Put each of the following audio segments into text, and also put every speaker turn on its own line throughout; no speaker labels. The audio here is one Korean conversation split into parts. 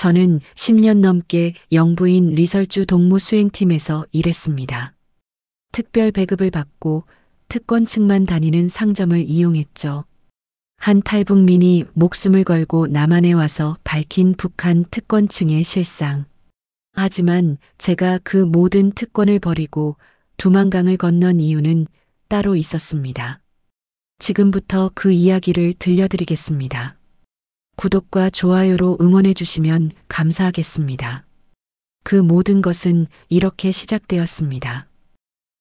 저는 10년 넘게 영부인 리설주 동무 수행팀에서 일했습니다. 특별 배급을 받고 특권층만 다니는 상점을 이용했죠. 한 탈북민이 목숨을 걸고 남한에 와서 밝힌 북한 특권층의 실상. 하지만 제가 그 모든 특권을 버리고 두만강을 건넌 이유는 따로 있었습니다. 지금부터 그 이야기를 들려드리겠습니다. 구독과 좋아요로 응원해 주시면 감사하겠습니다. 그 모든 것은 이렇게 시작되었습니다.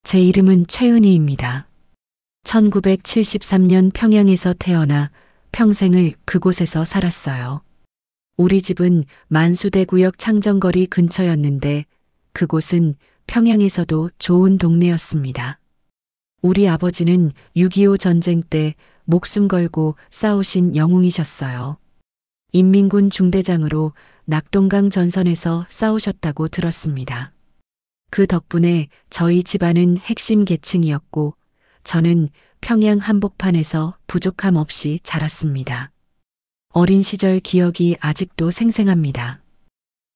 제 이름은 최은희입니다. 1973년 평양에서 태어나 평생을 그곳에서 살았어요. 우리 집은 만수대구역 창정거리 근처였는데 그곳은 평양에서도 좋은 동네였습니다. 우리 아버지는 6.25 전쟁 때 목숨 걸고 싸우신 영웅이셨어요. 인민군 중대장으로 낙동강 전선에서 싸우셨다고 들었습니다. 그 덕분에 저희 집안은 핵심 계층이었고 저는 평양 한복판에서 부족함 없이 자랐습니다. 어린 시절 기억이 아직도 생생합니다.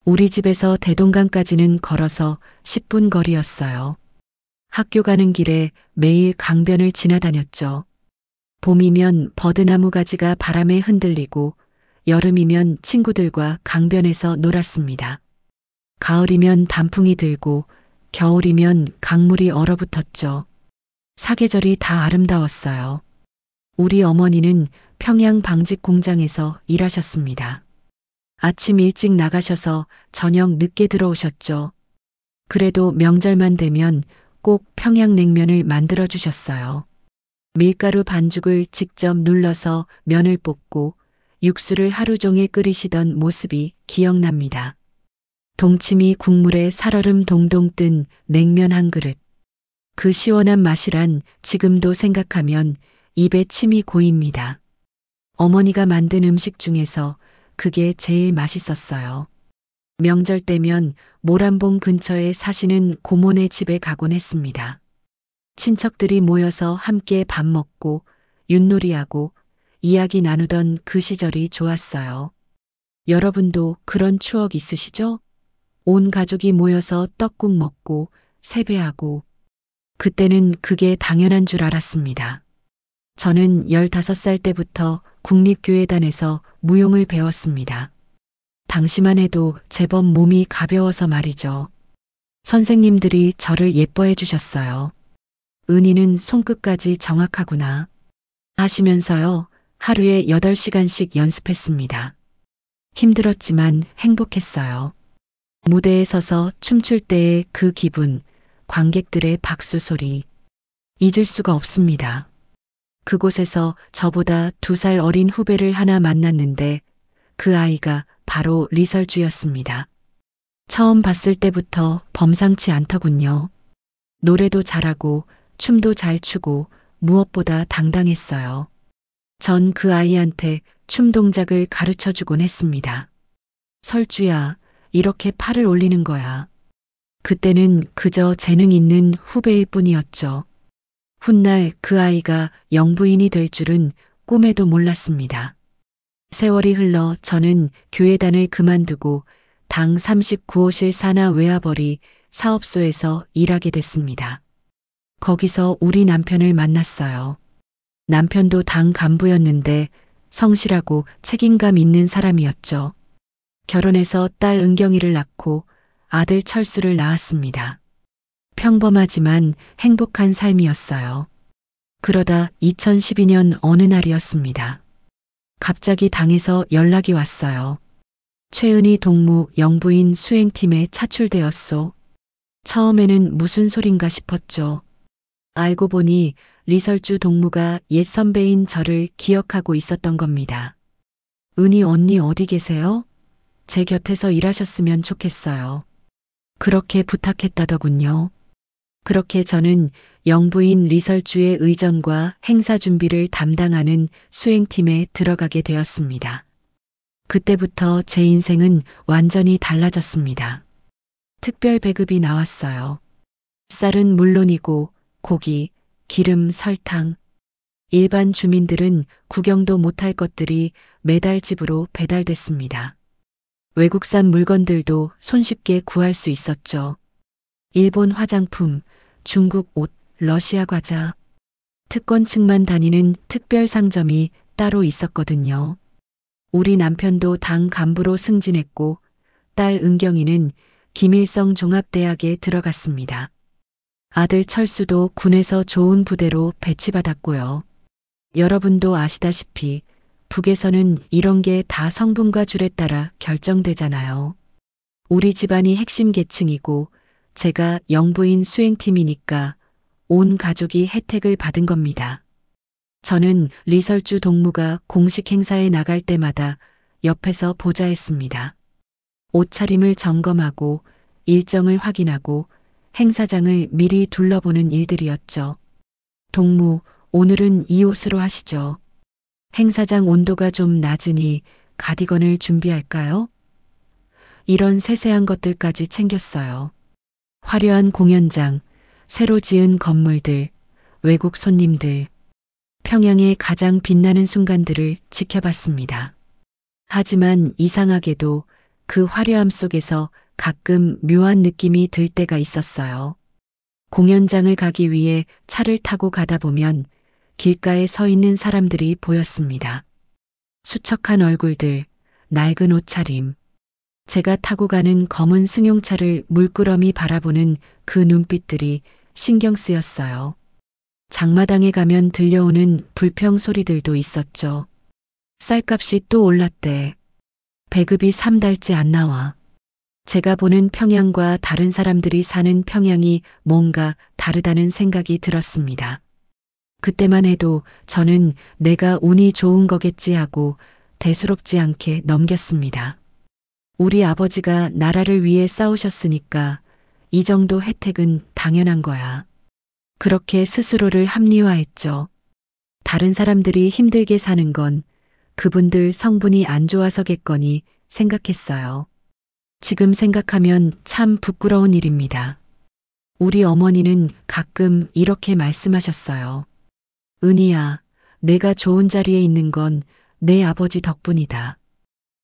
우리 집에서 대동강까지는 걸어서 10분 거리였어요. 학교 가는 길에 매일 강변을 지나다녔죠. 봄이면 버드나무 가지가 바람에 흔들리고 여름이면 친구들과 강변에서 놀았습니다. 가을이면 단풍이 들고 겨울이면 강물이 얼어붙었죠. 사계절이 다 아름다웠어요. 우리 어머니는 평양 방직 공장에서 일하셨습니다. 아침 일찍 나가셔서 저녁 늦게 들어오셨죠. 그래도 명절만 되면 꼭 평양냉면을 만들어 주셨어요. 밀가루 반죽을 직접 눌러서 면을 볶고 육수를 하루 종일 끓이시던 모습이 기억납니다. 동치미 국물에 살얼음 동동 뜬 냉면 한 그릇. 그 시원한 맛이란 지금도 생각하면 입에 침이 고입니다. 어머니가 만든 음식 중에서 그게 제일 맛있었어요. 명절 때면 모란봉 근처에 사시는 고모네 집에 가곤 했습니다. 친척들이 모여서 함께 밥 먹고 윷놀이하고 이야기 나누던 그 시절이 좋았어요. 여러분도 그런 추억 있으시죠? 온 가족이 모여서 떡국 먹고 세배하고 그때는 그게 당연한 줄 알았습니다. 저는 15살 때부터 국립교회단에서 무용을 배웠습니다. 당시만 해도 제법 몸이 가벼워서 말이죠. 선생님들이 저를 예뻐해 주셨어요. 은희는 손끝까지 정확하구나 하시면서요. 하루에 8시간씩 연습했습니다. 힘들었지만 행복했어요. 무대에 서서 춤출 때의 그 기분, 관객들의 박수 소리, 잊을 수가 없습니다. 그곳에서 저보다 2살 어린 후배를 하나 만났는데 그 아이가 바로 리설주였습니다. 처음 봤을 때부터 범상치 않더군요. 노래도 잘하고 춤도 잘 추고 무엇보다 당당했어요. 전 그 아이한테 춤 동작을 가르쳐 주곤 했습니다. 설주야, 이렇게 팔을 올리는 거야. 그때는 그저 재능 있는 후배일 뿐이었죠. 훗날 그 아이가 영부인이 될 줄은 꿈에도 몰랐습니다. 세월이 흘러 저는 교회단을 그만두고 당 39호실 산하 외화벌이 사업소에서 일하게 됐습니다. 거기서 우리 남편을 만났어요. 남편도 당 간부였는데 성실하고 책임감 있는 사람이었죠. 결혼해서 딸 은경이를 낳고 아들 철수를 낳았습니다. 평범하지만 행복한 삶이었어요. 그러다 2012년 어느 날이었습니다. 갑자기 당에서 연락이 왔어요. 최은희 동무 영부인 수행팀에 차출되었소. 처음에는 무슨 소린가 싶었죠. 알고 보니 리설주 동무가 옛 선배인 저를 기억하고 있었던 겁니다. 은희 언니 어디 계세요? 제 곁에서 일하셨으면 좋겠어요. 그렇게 부탁했다더군요. 그렇게 저는 영부인 리설주의 의전과 행사 준비를 담당하는 수행팀에 들어가게 되었습니다. 그때부터 제 인생은 완전히 달라졌습니다. 특별 배급이 나왔어요. 쌀은 물론이고 고기, 기름, 설탕. 일반 주민들은 구경도 못할 것들이 매달 집으로 배달됐습니다. 외국산 물건들도 손쉽게 구할 수 있었죠. 일본 화장품, 중국 옷, 러시아 과자. 특권층만 다니는 특별 상점이 따로 있었거든요. 우리 남편도 당 간부로 승진했고 딸 은경이는 김일성 종합대학에 들어갔습니다. 아들 철수도 군에서 좋은 부대로 배치받았고요. 여러분도 아시다시피 북에서는 이런 게 다 성분과 줄에 따라 결정되잖아요. 우리 집안이 핵심 계층이고 제가 영부인 수행팀이니까 온 가족이 혜택을 받은 겁니다. 저는 리설주 동무가 공식 행사에 나갈 때마다 옆에서 보좌했습니다. 옷차림을 점검하고 일정을 확인하고 행사장을 미리 둘러보는 일들이었죠. 동무, 오늘은 이 옷으로 하시죠. 행사장 온도가 좀 낮으니 가디건을 준비할까요? 이런 세세한 것들까지 챙겼어요. 화려한 공연장, 새로 지은 건물들, 외국 손님들, 평양의 가장 빛나는 순간들을 지켜봤습니다. 하지만 이상하게도 그 화려함 속에서 가끔 묘한 느낌이 들 때가 있었어요. 공연장을 가기 위해 차를 타고 가다 보면 길가에 서 있는 사람들이 보였습니다. 수척한 얼굴들, 낡은 옷차림. 제가 타고 가는 검은 승용차를 물끄러미 바라보는 그 눈빛들이 신경 쓰였어요. 장마당에 가면 들려오는 불평 소리들도 있었죠. 쌀값이 또 올랐대. 배급이 3달째 안 나와. 제가 보는 평양과 다른 사람들이 사는 평양이 뭔가 다르다는 생각이 들었습니다. 그때만 해도 저는 내가 운이 좋은 거겠지 하고 대수롭지 않게 넘겼습니다. 우리 아버지가 나라를 위해 싸우셨으니까 이 정도 혜택은 당연한 거야. 그렇게 스스로를 합리화했죠. 다른 사람들이 힘들게 사는 건 그분들 성분이 안 좋아서겠거니 생각했어요. 지금 생각하면 참 부끄러운 일입니다. 우리 어머니는 가끔 이렇게 말씀하셨어요. 은희야, 내가 좋은 자리에 있는 건 내 아버지 덕분이다.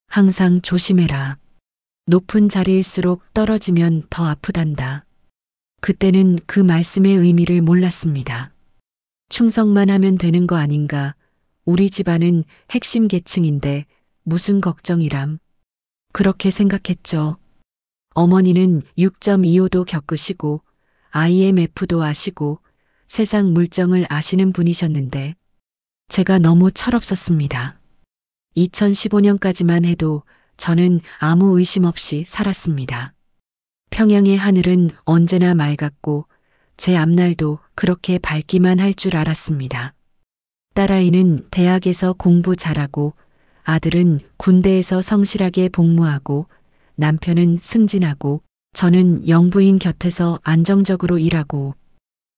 항상 조심해라. 높은 자리일수록 떨어지면 더 아프단다. 그때는 그 말씀의 의미를 몰랐습니다. 충성만 하면 되는 거 아닌가. 우리 집안은 핵심 계층인데 무슨 걱정이람. 그렇게 생각했죠. 어머니는 6.25도 겪으시고 IMF도 아시고 세상 물정을 아시는 분이셨는데 제가 너무 철없었습니다. 2015년까지만 해도 저는 아무 의심 없이 살았습니다. 평양의 하늘은 언제나 맑았고 제 앞날도 그렇게 밝기만 할 줄 알았습니다. 딸아이는 대학에서 공부 잘하고 아들은 군대에서 성실하게 복무하고 남편은 승진하고 저는 영부인 곁에서 안정적으로 일하고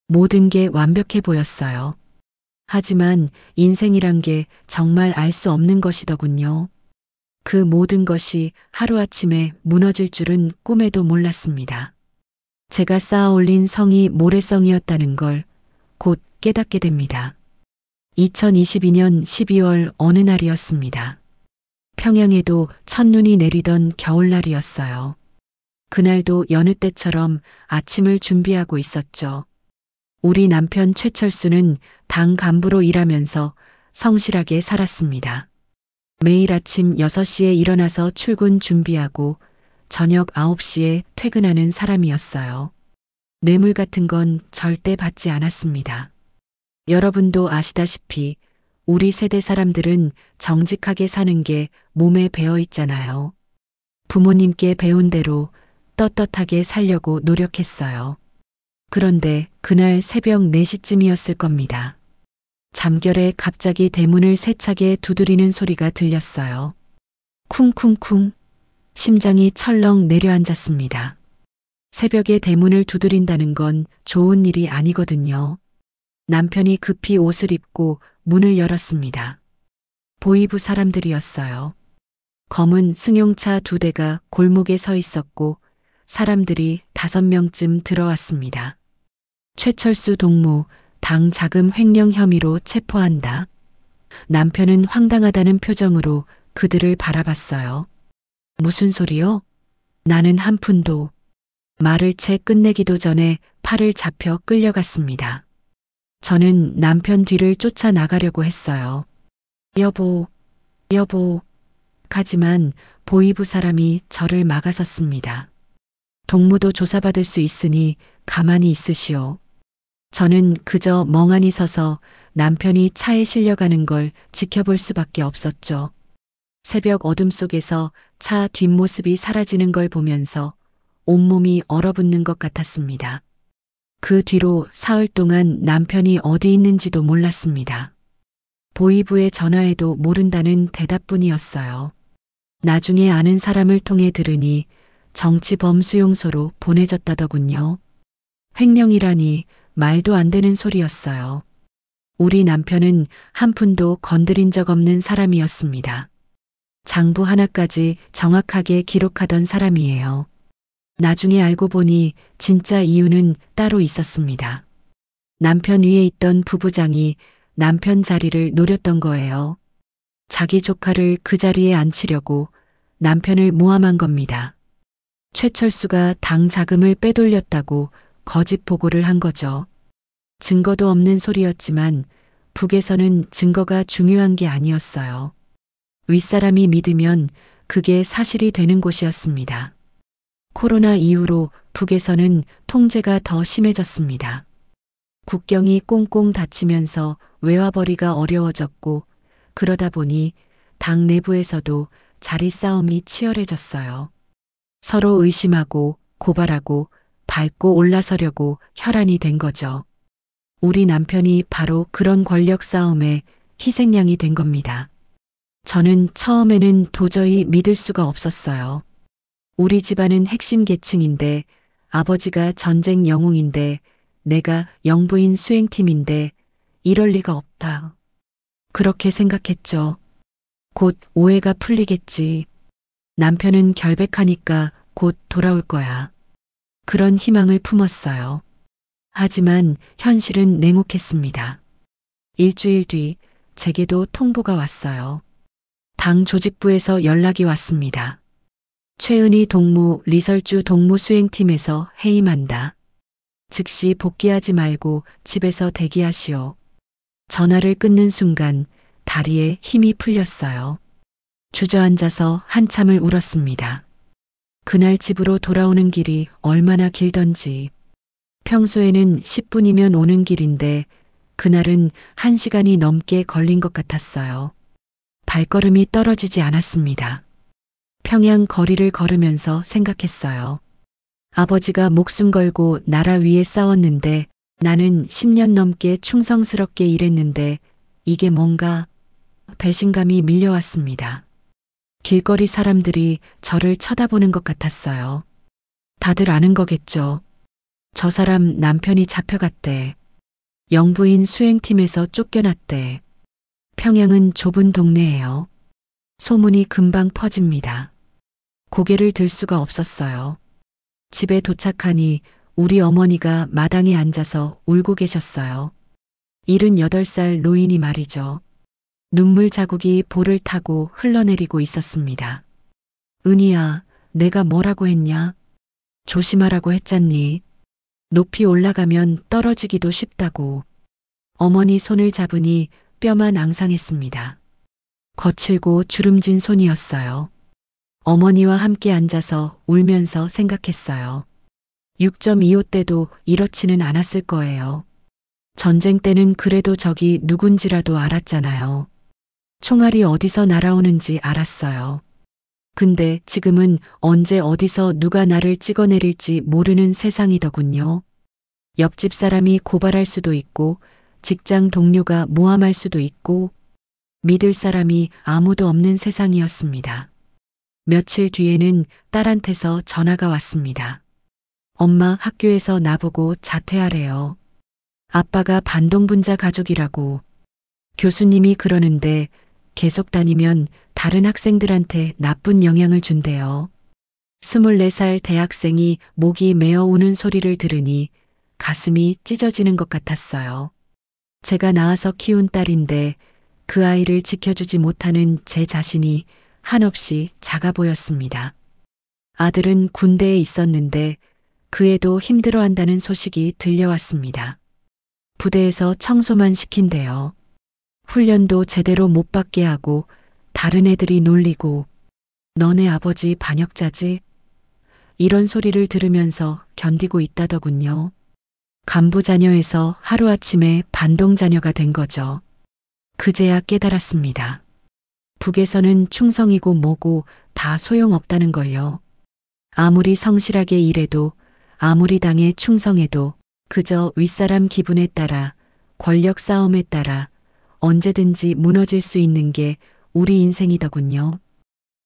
모든 게 완벽해 보였어요. 하지만 인생이란 게 정말 알 수 없는 것이더군요. 그 모든 것이 하루아침에 무너질 줄은 꿈에도 몰랐습니다. 제가 쌓아 올린 성이 모래성이었다는 걸 곧 깨닫게 됩니다. 2022년 12월 어느 날이었습니다. 평양에도 첫눈이 내리던 겨울날이었어요. 그날도 여느 때처럼 아침을 준비하고 있었죠. 우리 남편 최철수는 당 간부로 일하면서 성실하게 살았습니다. 매일 아침 6시에 일어나서 출근 준비하고 저녁 9시에 퇴근하는 사람이었어요. 뇌물 같은 건 절대 받지 않았습니다. 여러분도 아시다시피 우리 세대 사람들은 정직하게 사는 게 몸에 배어 있잖아요. 부모님께 배운 대로 떳떳하게 살려고 노력했어요. 그런데 그날 새벽 4시쯤이었을 겁니다. 잠결에 갑자기 대문을 세차게 두드리는 소리가 들렸어요. 쿵쿵쿵. 심장이 철렁 내려앉았습니다. 새벽에 대문을 두드린다는 건 좋은 일이 아니거든요. 남편이 급히 옷을 입고 문을 열었습니다. 보이부 사람들이었어요. 검은 승용차 2대가 골목에 서 있었고 사람들이 5명쯤 들어왔습니다. 최철수 동무, 당 자금 횡령 혐의로 체포한다. 남편은 황당하다는 표정으로 그들을 바라봤어요. 무슨 소리요? 나는 한 푼도. 말을 채 끝내기도 전에 팔을 잡혀 끌려갔습니다. 저는 남편 뒤를 쫓아 나가려고 했어요. 여보, 여보. 하지만 보이부 사람이 저를 막아섰습니다. 동무도 조사받을 수 있으니 가만히 있으시오. 저는 그저 멍하니 서서 남편이 차에 실려가는 걸 지켜볼 수밖에 없었죠. 새벽 어둠 속에서 차 뒷모습이 사라지는 걸 보면서 온몸이 얼어붙는 것 같았습니다. 그 뒤로 사흘 동안 남편이 어디 있는지도 몰랐습니다. 보이부에 전화해도 모른다는 대답뿐이었어요. 나중에 아는 사람을 통해 들으니 정치범수용소로 보내졌다더군요. 횡령이라니 말도 안 되는 소리였어요. 우리 남편은 한 푼도 건드린 적 없는 사람이었습니다. 장부 하나까지 정확하게 기록하던 사람이에요. 나중에 알고 보니 진짜 이유는 따로 있었습니다. 남편 위에 있던 부부장이 남편 자리를 노렸던 거예요. 자기 조카를 그 자리에 앉히려고 남편을 모함한 겁니다. 최철수가 당 자금을 빼돌렸다고 거짓 보고를 한 거죠. 증거도 없는 소리였지만 북에서는 증거가 중요한 게 아니었어요. 윗사람이 믿으면 그게 사실이 되는 곳이었습니다. 코로나 이후로 북에서는 통제가 더 심해졌습니다. 국경이 꽁꽁 닫히면서 외화벌이가 어려워졌고 그러다 보니 당 내부에서도 자리 싸움이 치열해졌어요. 서로 의심하고 고발하고 밟고 올라서려고 혈안이 된 거죠. 우리 남편이 바로 그런 권력 싸움에 희생양이 된 겁니다. 저는 처음에는 도저히 믿을 수가 없었어요. 우리 집안은 핵심 계층인데 아버지가 전쟁 영웅인데 내가 영부인 수행팀인데 이럴 리가 없다. 그렇게 생각했죠. 곧 오해가 풀리겠지. 남편은 결백하니까 곧 돌아올 거야. 그런 희망을 품었어요. 하지만 현실은 냉혹했습니다. 일주일 뒤 제게도 통보가 왔어요. 당 조직부에서 연락이 왔습니다. 최은희 동무 리설주 동무수행팀에서 해임한다. 즉시 복귀하지 말고 집에서 대기하시오. 전화를 끊는 순간 다리에 힘이 풀렸어요. 주저앉아서 한참을 울었습니다. 그날 집으로 돌아오는 길이 얼마나 길던지. 평소에는 10분이면 오는 길인데 그날은 1시간이 넘게 걸린 것 같았어요. 발걸음이 떨어지지 않았습니다. 평양 거리를 걸으면서 생각했어요. 아버지가 목숨 걸고 나라 위에 싸웠는데 나는 10년 넘게 충성스럽게 일했는데 이게 뭔가 배신감이 밀려왔습니다. 길거리 사람들이 저를 쳐다보는 것 같았어요. 다들 아는 거겠죠. 저 사람 남편이 잡혀갔대. 영부인 수행팀에서 쫓겨났대. 평양은 좁은 동네예요. 소문이 금방 퍼집니다. 고개를 들 수가 없었어요. 집에 도착하니 우리 어머니가 마당에 앉아서 울고 계셨어요. 78살 노인이 말이죠. 눈물 자국이 볼을 타고 흘러내리고 있었습니다. 은희야, 내가 뭐라고 했냐? 조심하라고 했잖니. 높이 올라가면 떨어지기도 쉽다고. 어머니 손을 잡으니 뼈만 앙상했습니다. 거칠고 주름진 손이었어요. 어머니와 함께 앉아서 울면서 생각했어요. 6.25 때도 이렇지는 않았을 거예요. 전쟁 때는 그래도 적이 누군지라도 알았잖아요. 총알이 어디서 날아오는지 알았어요. 근데 지금은 언제 어디서 누가 나를 찍어내릴지 모르는 세상이더군요. 옆집 사람이 고발할 수도 있고 직장 동료가 모함할 수도 있고 믿을 사람이 아무도 없는 세상이었습니다. 며칠 뒤에는 딸한테서 전화가 왔습니다. 엄마 학교에서 나보고 자퇴하래요. 아빠가 반동분자 가족이라고. 교수님이 그러는데 계속 다니면 다른 학생들한테 나쁜 영향을 준대요. 24살 대학생이 목이 메어 우는 소리를 들으니 가슴이 찢어지는 것 같았어요. 제가 낳아서 키운 딸인데 그 아이를 지켜주지 못하는 제 자신이 한없이 작아 보였습니다. 아들은 군대에 있었는데 그 애도 힘들어한다는 소식이 들려왔습니다. 부대에서 청소만 시킨대요. 훈련도 제대로 못 받게 하고 다른 애들이 놀리고 너네 아버지 반역자지? 이런 소리를 들으면서 견디고 있다더군요. 간부 자녀에서 하루아침에 반동 자녀가 된 거죠. 그제야 깨달았습니다. 북에서는 충성이고 뭐고 다 소용없다는 걸요. 아무리 성실하게 일해도 아무리 당에 충성해도 그저 윗사람 기분에 따라 권력 싸움에 따라 언제든지 무너질 수 있는 게 우리 인생이더군요.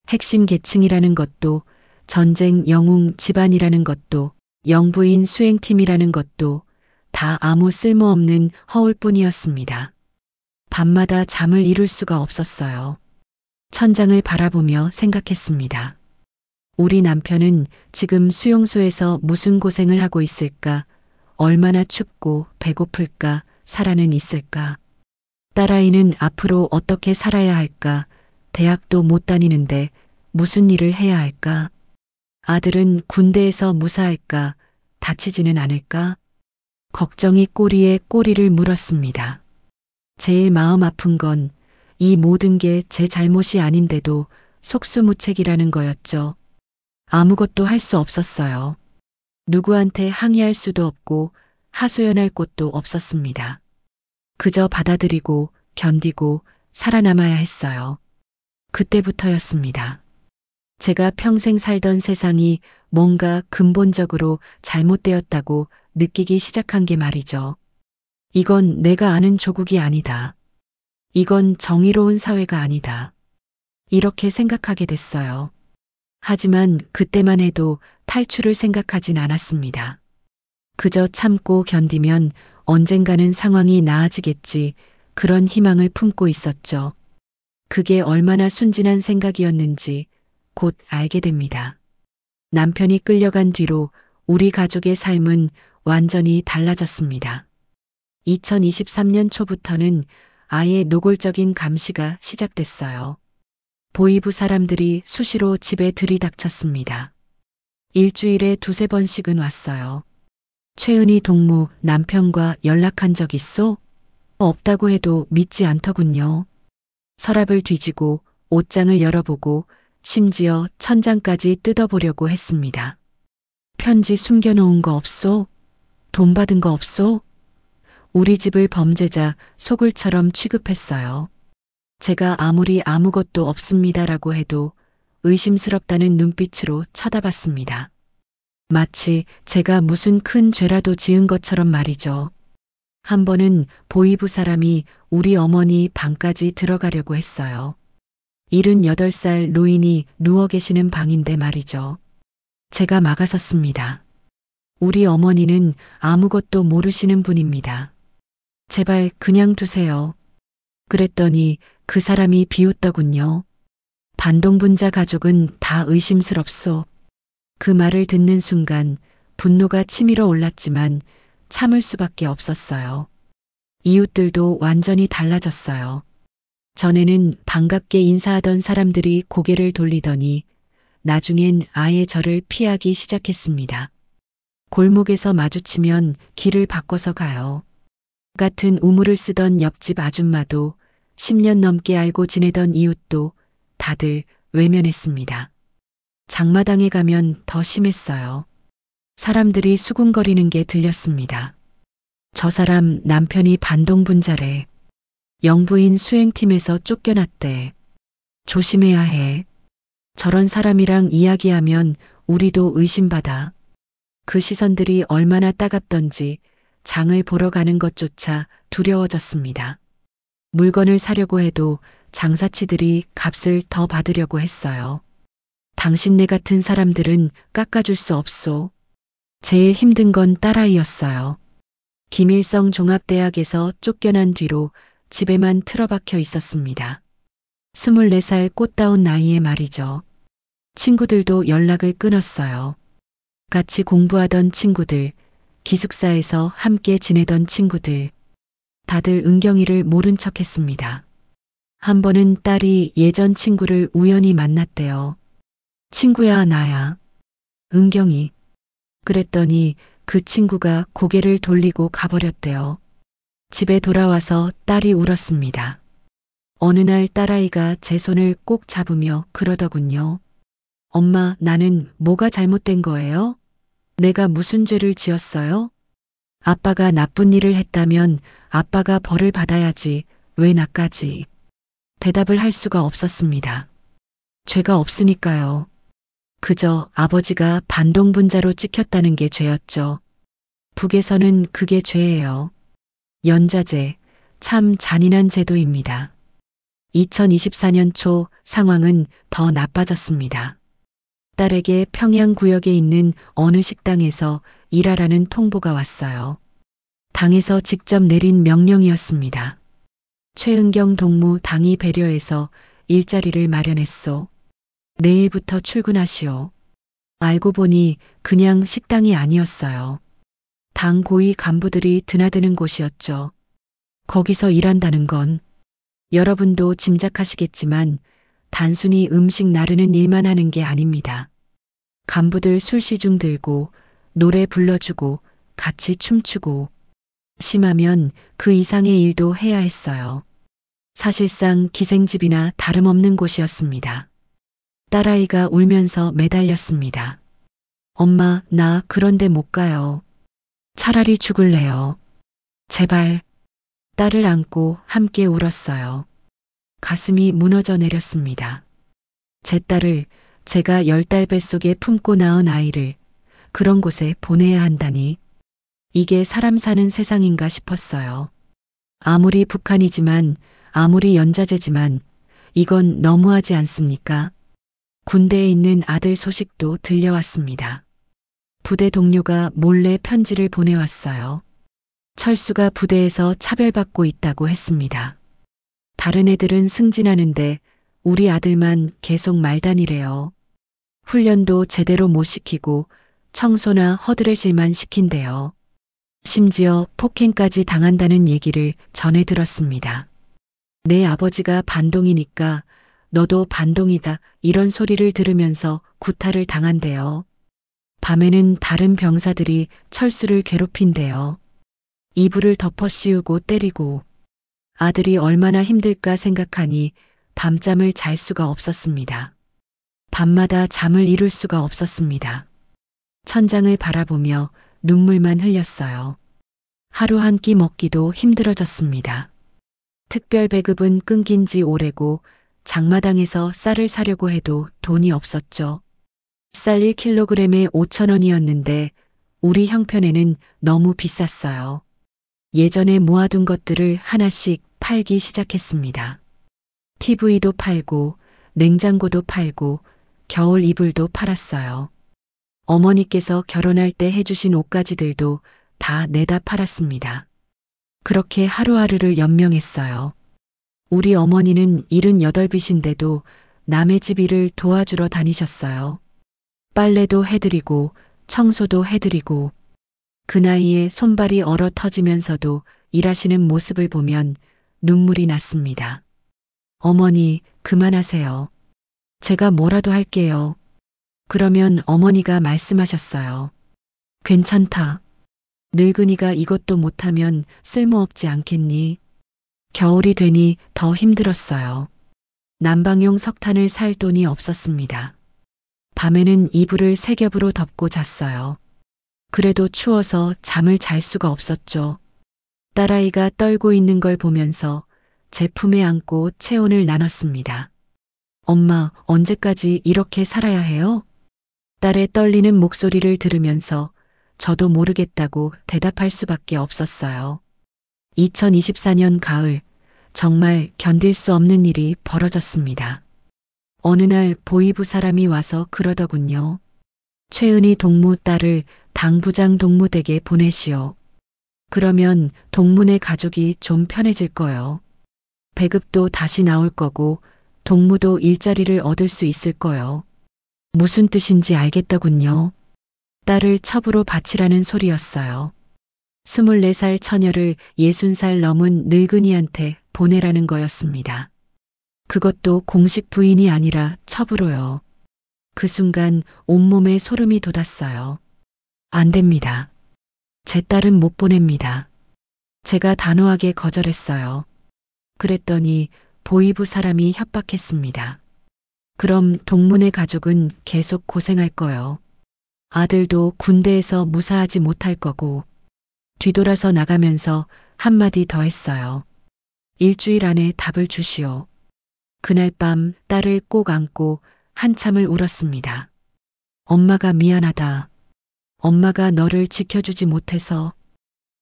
핵심 계층이라는 것도 전쟁 영웅 집안이라는 것도 영부인 수행팀이라는 것도 다 아무 쓸모없는 허울뿐이었습니다. 밤마다 잠을 이룰 수가 없었어요. 천장을 바라보며 생각했습니다. 우리 남편은 지금 수용소에서 무슨 고생을 하고 있을까? 얼마나 춥고 배고플까? 살아는 있을까? 딸아이는 앞으로 어떻게 살아야 할까? 대학도 못 다니는데 무슨 일을 해야 할까? 아들은 군대에서 무사할까? 다치지는 않을까? 걱정이 꼬리에 꼬리를 물었습니다. 제일 마음 아픈 건 이 모든 게 제 잘못이 아닌데도 속수무책이라는 거였죠. 아무것도 할 수 없었어요. 누구한테 항의할 수도 없고 하소연할 곳도 없었습니다. 그저 받아들이고 견디고 살아남아야 했어요. 그때부터였습니다. 제가 평생 살던 세상이 뭔가 근본적으로 잘못되었다고 느끼기 시작한 게 말이죠. 이건 내가 아는 조국이 아니다. 이건 정의로운 사회가 아니다. 이렇게 생각하게 됐어요. 하지만 그때만 해도 탈출을 생각하진 않았습니다. 그저 참고 견디면 언젠가는 상황이 나아지겠지, 그런 희망을 품고 있었죠. 그게 얼마나 순진한 생각이었는지 곧 알게 됩니다. 남편이 끌려간 뒤로 우리 가족의 삶은 완전히 달라졌습니다. 2023년 초부터는 아예 노골적인 감시가 시작됐어요. 보이부 사람들이 수시로 집에 들이닥쳤습니다. 일주일에 2~3번씩은 왔어요. 최은희 동무 남편과 연락한 적 있소? 없다고 해도 믿지 않더군요. 서랍을 뒤지고 옷장을 열어보고 심지어 천장까지 뜯어보려고 했습니다. 편지 숨겨놓은 거 없소? 돈 받은 거 없소? 우리 집을 범죄자 소굴처럼 취급했어요. 제가 아무리 아무것도 없습니다라고 해도 의심스럽다는 눈빛으로 쳐다봤습니다. 마치 제가 무슨 큰 죄라도 지은 것처럼 말이죠. 한 번은 보이부 사람이 우리 어머니 방까지 들어가려고 했어요. 78살 노인이 누워 계시는 방인데 말이죠. 제가 막아섰습니다. 우리 어머니는 아무것도 모르시는 분입니다. 제발 그냥 두세요. 그랬더니 그 사람이 비웃더군요. 반동분자 가족은 다 의심스럽소. 그 말을 듣는 순간 분노가 치밀어 올랐지만 참을 수밖에 없었어요. 이웃들도 완전히 달라졌어요. 전에는 반갑게 인사하던 사람들이 고개를 돌리더니 나중엔 아예 저를 피하기 시작했습니다. 골목에서 마주치면 길을 바꿔서 가요. 같은 우물을 쓰던 옆집 아줌마도 10년 넘게 알고 지내던 이웃도 다들 외면했습니다. 장마당에 가면 더 심했어요. 사람들이 수군거리는 게 들렸습니다. 저 사람 남편이 반동분자래. 영부인 수행팀에서 쫓겨났대. 조심해야 해. 저런 사람이랑 이야기하면 우리도 의심받아. 그 시선들이 얼마나 따갑던지 장을 보러 가는 것조차 두려워졌습니다. 물건을 사려고 해도 장사치들이 값을 더 받으려고 했어요. 당신네 같은 사람들은 깎아줄 수 없소. 제일 힘든 건 딸아이였어요. 김일성 종합대학에서 쫓겨난 뒤로 집에만 틀어박혀 있었습니다. 24살 꽃다운 나이에 말이죠. 친구들도 연락을 끊었어요. 같이 공부하던 친구들, 기숙사에서 함께 지내던 친구들, 다들 은경이를 모른 척 했습니다. 한 번은 딸이 예전 친구를 우연히 만났대요. 친구야, 나야. 은경이. 그랬더니 그 친구가 고개를 돌리고 가버렸대요. 집에 돌아와서 딸이 울었습니다. 어느 날 딸아이가 제 손을 꼭 잡으며 그러더군요. 엄마, 나는 뭐가 잘못된 거예요? 내가 무슨 죄를 지었어요? 아빠가 나쁜 일을 했다면 아빠가 벌을 받아야지, 왜 나까지? 대답을 할 수가 없었습니다. 죄가 없으니까요. 그저 아버지가 반동분자로 찍혔다는 게 죄였죠. 북에서는 그게 죄예요. 연좌제, 참 잔인한 제도입니다. 2024년 초 상황은 더 나빠졌습니다. 딸에게 평양구역에 있는 어느 식당에서 일하라는 통보가 왔어요. 당에서 직접 내린 명령이었습니다. 최은경 동무 당이 배려해서 일자리를 마련했소. 내일부터 출근하시오. 알고 보니 그냥 식당이 아니었어요. 당 고위 간부들이 드나드는 곳이었죠. 거기서 일한다는 건 여러분도 짐작하시겠지만 단순히 음식 나르는 일만 하는 게 아닙니다. 간부들 술시중 들고 노래 불러주고 같이 춤추고 심하면 그 이상의 일도 해야 했어요. 사실상 기생집이나 다름없는 곳이었습니다. 딸아이가 울면서 매달렸습니다. 엄마, 나 그런데 못 가요. 차라리 죽을래요. 제발. 딸을 안고 함께 울었어요. 가슴이 무너져 내렸습니다. 제 딸을, 제가 10달 뱃속에 품고 낳은 아이를 그런 곳에 보내야 한다니. 이게 사람 사는 세상인가 싶었어요. 아무리 북한이지만, 아무리 연좌제지만 이건 너무하지 않습니까? 군대에 있는 아들 소식도 들려왔습니다. 부대 동료가 몰래 편지를 보내왔어요. 철수가 부대에서 차별받고 있다고 했습니다. 다른 애들은 승진하는데 우리 아들만 계속 말단이래요. 훈련도 제대로 못 시키고 청소나 허드렛일만 시킨대요. 심지어 폭행까지 당한다는 얘기를 전해 들었습니다. 내 아버지가 반동이니까 너도 반동이다 이런 소리를 들으면서 구타를 당한대요. 밤에는 다른 병사들이 철수를 괴롭힌대요. 이불을 덮어 씌우고 때리고 아들이 얼마나 힘들까 생각하니 밤잠을 잘 수가 없었습니다. 밤마다 잠을 이룰 수가 없었습니다. 천장을 바라보며 눈물만 흘렸어요. 하루 한 끼 먹기도 힘들어졌습니다. 특별 배급은 끊긴 지 오래고 장마당에서 쌀을 사려고 해도 돈이 없었죠. 쌀 1kg에 5,000원이었는데 우리 형편에는 너무 비쌌어요. 예전에 모아둔 것들을 하나씩 팔기 시작했습니다. TV도 팔고 냉장고도 팔고 겨울 이불도 팔았어요. 어머니께서 결혼할 때 해주신 옷가지들도 다 내다 팔았습니다. 그렇게 하루하루를 연명했어요. 우리 어머니는 78이신데도 남의 집 일을 도와주러 다니셨어요. 빨래도 해드리고 청소도 해드리고 그 나이에 손발이 얼어 터지면서도 일하시는 모습을 보면 눈물이 났습니다. 어머니, 그만하세요. 제가 뭐라도 할게요. 그러면 어머니가 말씀하셨어요. 괜찮다. 늙은이가 이것도 못하면 쓸모없지 않겠니? 겨울이 되니 더 힘들었어요. 난방용 석탄을 살 돈이 없었습니다. 밤에는 이불을 3겹으로 덮고 잤어요. 그래도 추워서 잠을 잘 수가 없었죠. 딸아이가 떨고 있는 걸 보면서 제 품에 안고 체온을 나눴습니다. 엄마, 언제까지 이렇게 살아야 해요? 딸의 떨리는 목소리를 들으면서 저도 모르겠다고 대답할 수밖에 없었어요. 2024년 가을, 정말 견딜 수 없는 일이 벌어졌습니다. 어느 날 보위부 사람이 와서 그러더군요. 최은희 동무 딸을 당부장 동무댁에 보내시오. 그러면 동문의 가족이 좀 편해질 거요. 배급도 다시 나올 거고 동무도 일자리를 얻을 수 있을 거요. 무슨 뜻인지 알겠더군요. 딸을 첩으로 바치라는 소리였어요. 24살 처녀를 60살 넘은 늙은이한테 보내라는 거였습니다. 그것도 공식 부인이 아니라 첩으로요. 그 순간 온몸에 소름이 돋았어요. 안 됩니다. 제 딸은 못 보냅니다. 제가 단호하게 거절했어요. 그랬더니 보이부 사람이 협박했습니다. 그럼 동문의 가족은 계속 고생할 거요. 아들도 군대에서 무사하지 못할 거고. 뒤돌아서 나가면서 한마디 더 했어요. 일주일 안에 답을 주시오. 그날 밤 딸을 꼭 안고 한참을 울었습니다. 엄마가 미안하다. 엄마가 너를 지켜주지 못해서.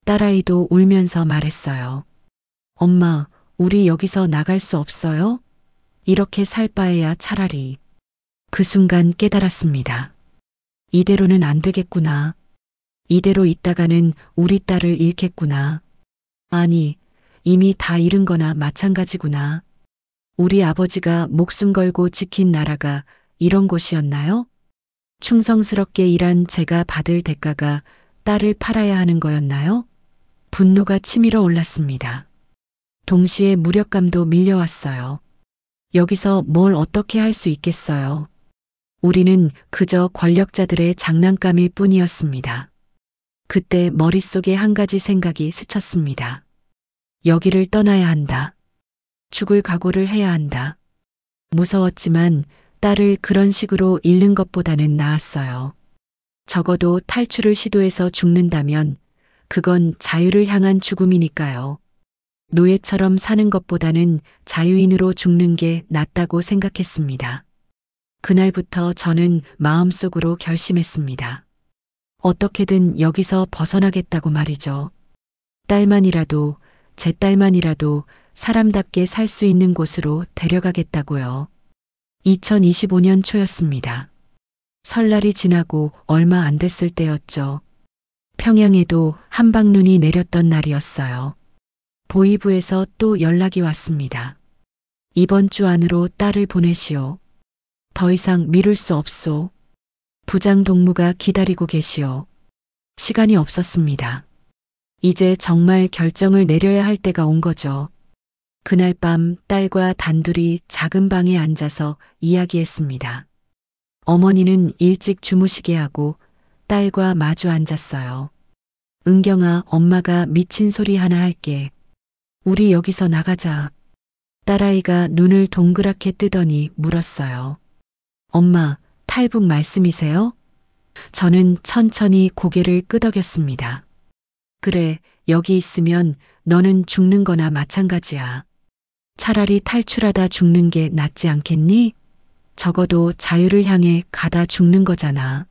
딸아이도 울면서 말했어요. 엄마, 우리 여기서 나갈 수 없어요? 이렇게 살 바에야 차라리. 그 순간 깨달았습니다. 이대로는 안 되겠구나. 이대로 있다가는 우리 딸을 잃겠구나. 아니, 이미 다 잃은 거나 마찬가지구나. 우리 아버지가 목숨 걸고 지킨 나라가 이런 곳이었나요? 충성스럽게 일한 제가 받을 대가가 딸을 팔아야 하는 거였나요? 분노가 치밀어 올랐습니다. 동시에 무력감도 밀려왔어요. 여기서 뭘 어떻게 할 수 있겠어요? 우리는 그저 권력자들의 장난감일 뿐이었습니다. 그때 머릿속에 한 가지 생각이 스쳤습니다. 여기를 떠나야 한다. 죽을 각오를 해야 한다. 무서웠지만 딸을 그런 식으로 잃는 것보다는 나았어요. 적어도 탈출을 시도해서 죽는다면 그건 자유를 향한 죽음이니까요. 노예처럼 사는 것보다는 자유인으로 죽는 게 낫다고 생각했습니다. 그날부터 저는 마음속으로 결심했습니다. 어떻게든 여기서 벗어나겠다고 말이죠. 딸만이라도, 제 딸만이라도 사람답게 살 수 있는 곳으로 데려가겠다고요. 2025년 초였습니다. 설날이 지나고 얼마 안 됐을 때였죠. 평양에도 한방눈이 내렸던 날이었어요. 보이부에서 또 연락이 왔습니다. 이번 주 안으로 딸을 보내시오. 더 이상 미룰 수 없소. 부장 동무가 기다리고 계시오. 시간이 없었습니다. 이제 정말 결정을 내려야 할 때가 온 거죠. 그날 밤 딸과 단둘이 작은 방에 앉아서 이야기했습니다. 어머니는 일찍 주무시게 하고 딸과 마주 앉았어요. 은경아, 엄마가 미친 소리 하나 할게. 우리 여기서 나가자. 딸아이가 눈을 동그랗게 뜨더니 물었어요. 엄마, 탈북 말씀이세요? 저는 천천히 고개를 끄덕였습니다. 그래, 여기 있으면 너는 죽는 거나 마찬가지야. 차라리 탈출하다 죽는 게 낫지 않겠니? 적어도 자유를 향해 가다 죽는 거잖아.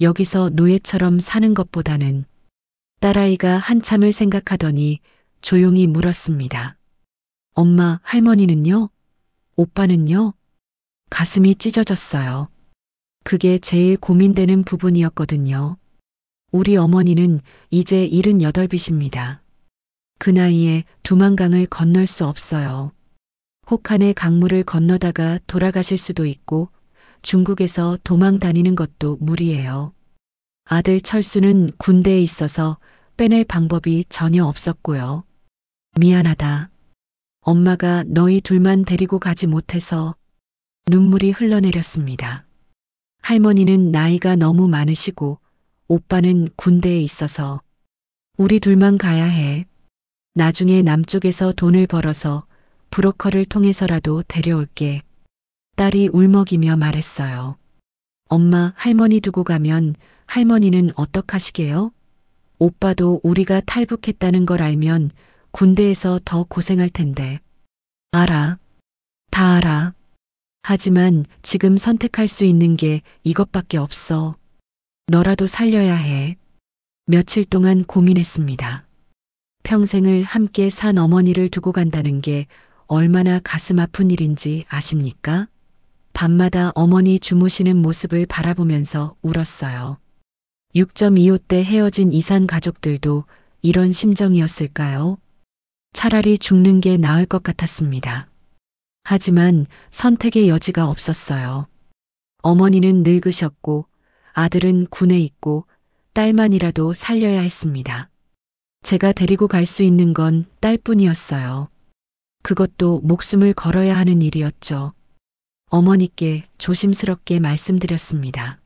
여기서 노예처럼 사는 것보다는. 딸아이가 한참을 생각하더니 조용히 물었습니다. 엄마, 할머니는요? 오빠는요? 가슴이 찢어졌어요. 그게 제일 고민되는 부분이었거든요. 우리 어머니는 이제 78이십니다. 그 나이에 두만강을 건널 수 없어요. 혹한의 강물을 건너다가 돌아가실 수도 있고 중국에서 도망 다니는 것도 무리예요. 아들 철수는 군대에 있어서 빼낼 방법이 전혀 없었고요. 미안하다. 엄마가 너희 둘만 데리고 가지 못해서. 눈물이 흘러내렸습니다. 할머니는 나이가 너무 많으시고 오빠는 군대에 있어서. 우리 둘만 가야 해. 나중에 남쪽에서 돈을 벌어서 브로커를 통해서라도 데려올게. 딸이 울먹이며 말했어요. 엄마, 할머니 두고 가면 할머니는 어떡하시게요? 오빠도 우리가 탈북했다는 걸 알면 군대에서 더 고생할 텐데. 알아. 다 알아. 하지만 지금 선택할 수 있는 게 이것밖에 없어. 너라도 살려야 해. 며칠 동안 고민했습니다. 평생을 함께 산 어머니를 두고 간다는 게 얼마나 가슴 아픈 일인지 아십니까? 밤마다 어머니 주무시는 모습을 바라보면서 울었어요. 6.25 때 헤어진 이산 가족들도 이런 심정이었을까요? 차라리 죽는 게 나을 것 같았습니다. 하지만 선택의 여지가 없었어요. 어머니는 늙으셨고 아들은 군에 있고 딸만이라도 살려야 했습니다. 제가 데리고 갈 수 있는 건 딸뿐이었어요. 그것도 목숨을 걸어야 하는 일이었죠. 어머니께 조심스럽게 말씀드렸습니다.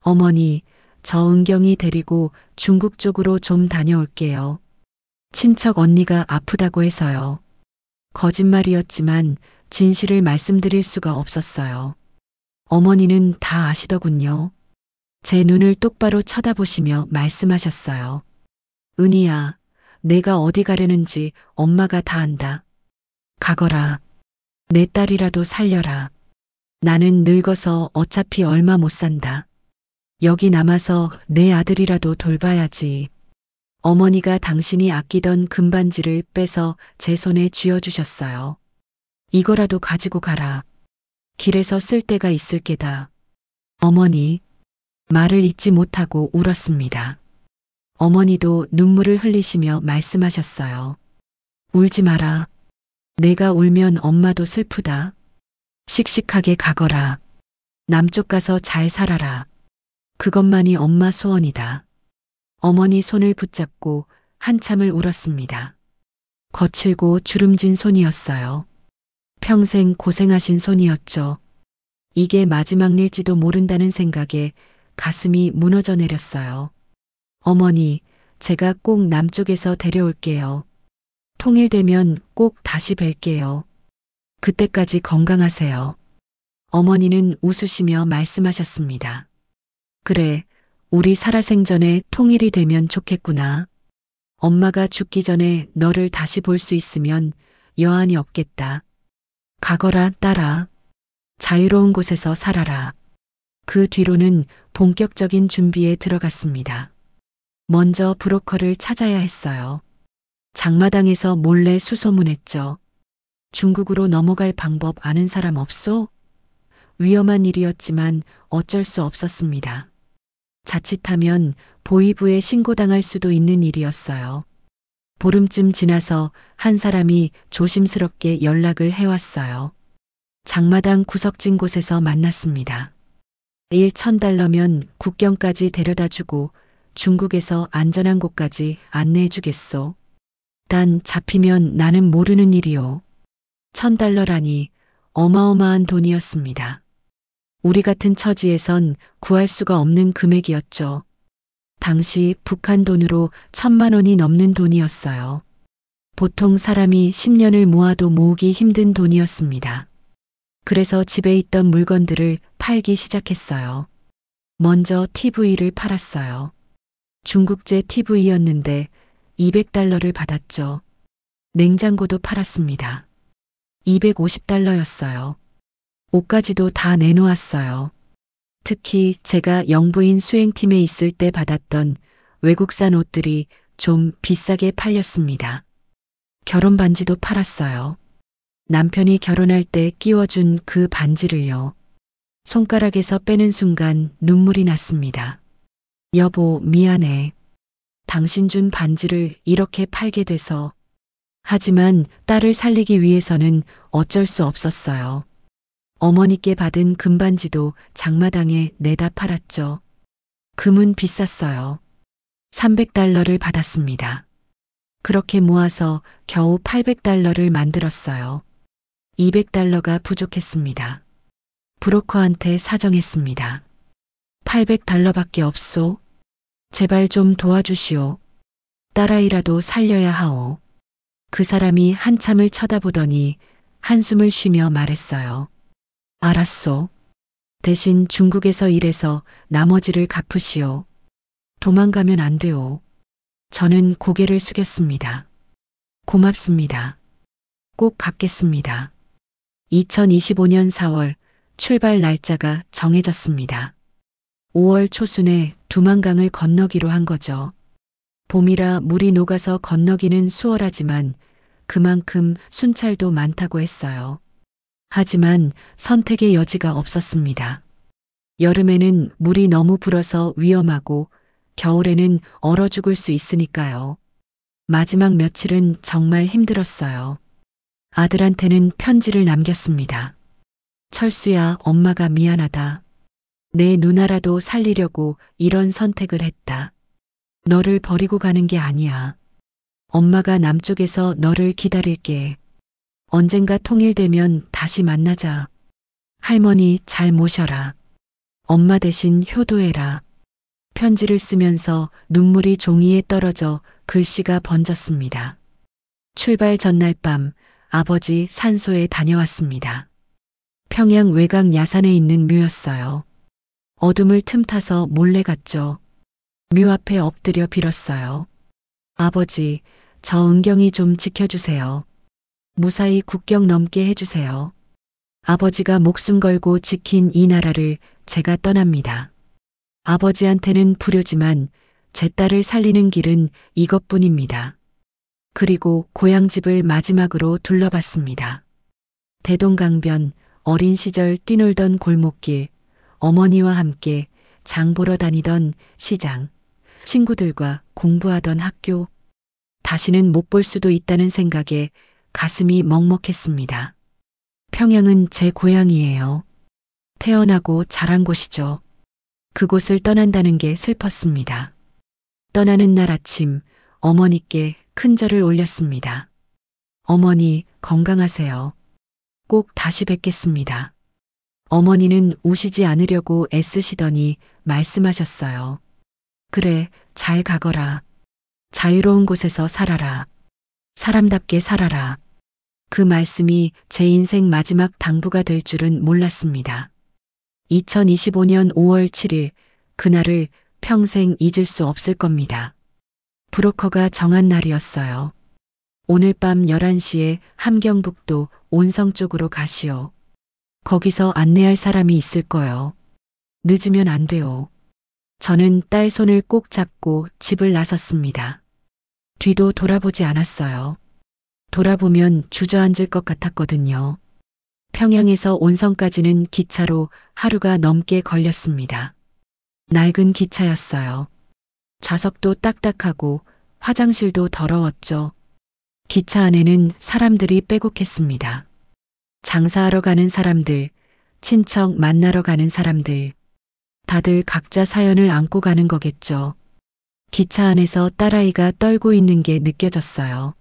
어머니, 저 은경이 데리고 중국 쪽으로 좀 다녀올게요. 친척 언니가 아프다고 해서요. 거짓말이었지만 진실을 말씀드릴 수가 없었어요. 어머니는 다 아시더군요. 제 눈을 똑바로 쳐다보시며 말씀하셨어요. 은희야, 내가 어디 가려는지 엄마가 다 안다. 가거라. 내 딸이라도 살려라. 나는 늙어서 어차피 얼마 못 산다. 여기 남아서 내 아들이라도 돌봐야지. 어머니가 당신이 아끼던 금반지를 빼서 제 손에 쥐어주셨어요. 이거라도 가지고 가라. 길에서 쓸 때가 있을 게다. 어머니, 말을 잇지 못하고 울었습니다. 어머니도 눈물을 흘리시며 말씀하셨어요. 울지 마라. 내가 울면 엄마도 슬프다. 씩씩하게 가거라. 남쪽 가서 잘 살아라. 그것만이 엄마 소원이다. 어머니 손을 붙잡고 한참을 울었습니다. 거칠고 주름진 손이었어요. 평생 고생하신 손이었죠. 이게 마지막 일지도 모른다는 생각에 가슴이 무너져 내렸어요. 어머니, 제가 꼭 남쪽에서 데려올게요. 통일되면 꼭 다시 뵐게요. 그때까지 건강하세요. 어머니는 웃으시며 말씀하셨습니다. 그래, 우리 살아생전에 통일이 되면 좋겠구나. 엄마가 죽기 전에 너를 다시 볼 수 있으면 여한이 없겠다. 가거라, 딸아. 자유로운 곳에서 살아라. 그 뒤로는 본격적인 준비에 들어갔습니다. 먼저 브로커를 찾아야 했어요. 장마당에서 몰래 수소문했죠. 중국으로 넘어갈 방법 아는 사람 없소? 위험한 일이었지만 어쩔 수 없었습니다. 자칫하면 보위부에 신고당할 수도 있는 일이었어요. 보름쯤 지나서 한 사람이 조심스럽게 연락을 해왔어요. 장마당 구석진 곳에서 만났습니다. 1,000달러면 국경까지 데려다주고 중국에서 안전한 곳까지 안내해주겠소. 단 잡히면 나는 모르는 일이오. 1,000달러라니 어마어마한 돈이었습니다. 우리 같은 처지에선 구할 수가 없는 금액이었죠. 당시 북한 돈으로 1,000만 원이 넘는 돈이었어요. 보통 사람이 10년을 모아도 모으기 힘든 돈이었습니다. 그래서 집에 있던 물건들을 팔기 시작했어요. 먼저 TV를 팔았어요. 중국제 TV였는데 200달러를 받았죠. 냉장고도 팔았습니다. 250달러였어요. 옷까지도 다 내놓았어요. 특히 제가 영부인 수행팀에 있을 때 받았던 외국산 옷들이 좀 비싸게 팔렸습니다. 결혼 반지도 팔았어요. 남편이 결혼할 때 끼워준 그 반지를요. 손가락에서 빼는 순간 눈물이 났습니다. 여보, 미안해. 당신 준 반지를 이렇게 팔게 돼서. 하지만 딸을 살리기 위해서는 어쩔 수 없었어요. 어머니께 받은 금반지도 장마당에 내다 팔았죠. 금은 비쌌어요. 300달러를 받았습니다. 그렇게 모아서 겨우 800달러를 만들었어요. 200달러가 부족했습니다. 브로커한테 사정했습니다. 800달러밖에 없소. 제발 좀 도와주시오. 딸아이라도 살려야 하오. 그 사람이 한참을 쳐다보더니 한숨을 쉬며 말했어요. 알았소. 대신 중국에서 일해서 나머지를 갚으시오. 도망가면 안 돼요. 저는 고개를 숙였습니다. 고맙습니다. 꼭 갚겠습니다. 2025년 4월 출발 날짜가 정해졌습니다. 5월 초순에 두만강을 건너기로 한 거죠. 봄이라 물이 녹아서 건너기는 수월하지만 그만큼 순찰도 많다고 했어요. 하지만 선택의 여지가 없었습니다. 여름에는 물이 너무 불어서 위험하고 겨울에는 얼어 죽을 수 있으니까요. 마지막 며칠은 정말 힘들었어요. 아들한테는 편지를 남겼습니다. 철수야, 엄마가 미안하다. 내 누나라도 살리려고 이런 선택을 했다. 너를 버리고 가는 게 아니야. 엄마가 남쪽에서 너를 기다릴게. 언젠가 통일되면 다시 만나자. 할머니 잘 모셔라. 엄마 대신 효도해라. 편지를 쓰면서 눈물이 종이에 떨어져 글씨가 번졌습니다. 출발 전날 밤 아버지 산소에 다녀왔습니다. 평양 외곽 야산에 있는 묘였어요. 어둠을 틈타서 몰래 갔죠. 묘 앞에 엎드려 빌었어요. 아버지, 저 은경이 좀 지켜주세요. 무사히 국경 넘게 해주세요. 아버지가 목숨 걸고 지킨 이 나라를 제가 떠납니다. 아버지한테는 불효지만 제 딸을 살리는 길은 이것뿐입니다. 그리고 고향집을 마지막으로 둘러봤습니다. 대동강변, 어린 시절 뛰놀던 골목길, 어머니와 함께 장 보러 다니던 시장, 친구들과 공부하던 학교, 다시는 못 볼 수도 있다는 생각에 가슴이 먹먹했습니다. 평양은 제 고향이에요. 태어나고 자란 곳이죠. 그곳을 떠난다는 게 슬펐습니다. 떠나는 날 아침 어머니께 큰절을 올렸습니다. 어머니 건강하세요. 꼭 다시 뵙겠습니다. 어머니는 우시지 않으려고 애쓰시더니 말씀하셨어요. 그래, 잘 가거라. 자유로운 곳에서 살아라. 사람답게 살아라. 그 말씀이 제 인생 마지막 당부가 될 줄은 몰랐습니다. 2025년 5월 7일, 그날을 평생 잊을 수 없을 겁니다. 브로커가 정한 날이었어요. 오늘 밤 11시에 함경북도 온성 쪽으로 가시오. 거기서 안내할 사람이 있을 거요. 늦으면 안 돼요. 저는 딸 손을 꼭 잡고 집을 나섰습니다. 뒤도 돌아보지 않았어요. 돌아보면 주저앉을 것 같았거든요. 평양에서 온성까지는 기차로 하루가 넘게 걸렸습니다. 낡은 기차였어요. 좌석도 딱딱하고 화장실도 더러웠죠. 기차 안에는 사람들이 빼곡했습니다. 장사하러 가는 사람들, 친척 만나러 가는 사람들, 다들 각자 사연을 안고 가는 거겠죠. 기차 안에서 딸아이가 떨고 있는 게 느껴졌어요.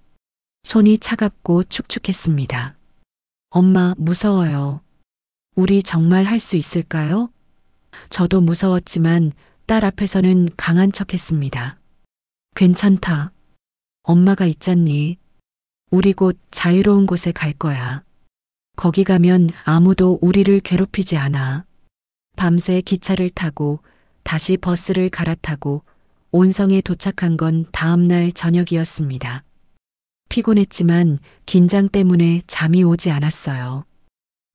손이 차갑고 축축했습니다. 엄마, 무서워요. 우리 정말 할 수 있을까요? 저도 무서웠지만 딸 앞에서는 강한 척 했습니다. 괜찮다. 엄마가 있잖니. 우리 곧 자유로운 곳에 갈 거야. 거기 가면 아무도 우리를 괴롭히지 않아. 밤새 기차를 타고 다시 버스를 갈아타고 온성에 도착한 건 다음날 저녁이었습니다. 피곤했지만 긴장 때문에 잠이 오지 않았어요.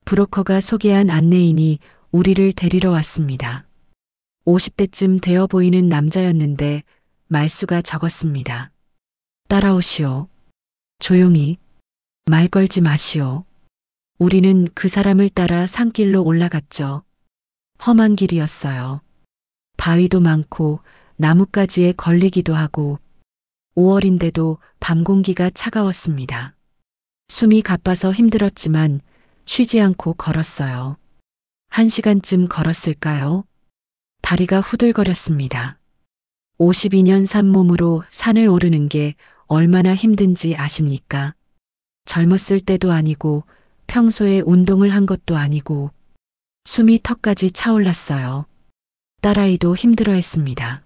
브로커가 소개한 안내인이 우리를 데리러 왔습니다. 50대쯤 되어 보이는 남자였는데 말수가 적었습니다. 따라오시오. 조용히. 말 걸지 마시오. 우리는 그 사람을 따라 산길로 올라갔죠. 험한 길이었어요. 바위도 많고 나뭇가지에 걸리기도 하고 5월인데도 밤 공기가 차가웠습니다. 숨이 가빠서 힘들었지만 쉬지 않고 걸었어요. 1시간쯤 걸었을까요? 다리가 후들거렸습니다. 52년 산 몸으로 산을 오르는 게 얼마나 힘든지 아십니까? 젊었을 때도 아니고 평소에 운동을 한 것도 아니고 숨이 턱까지 차올랐어요. 딸아이도 힘들어했습니다.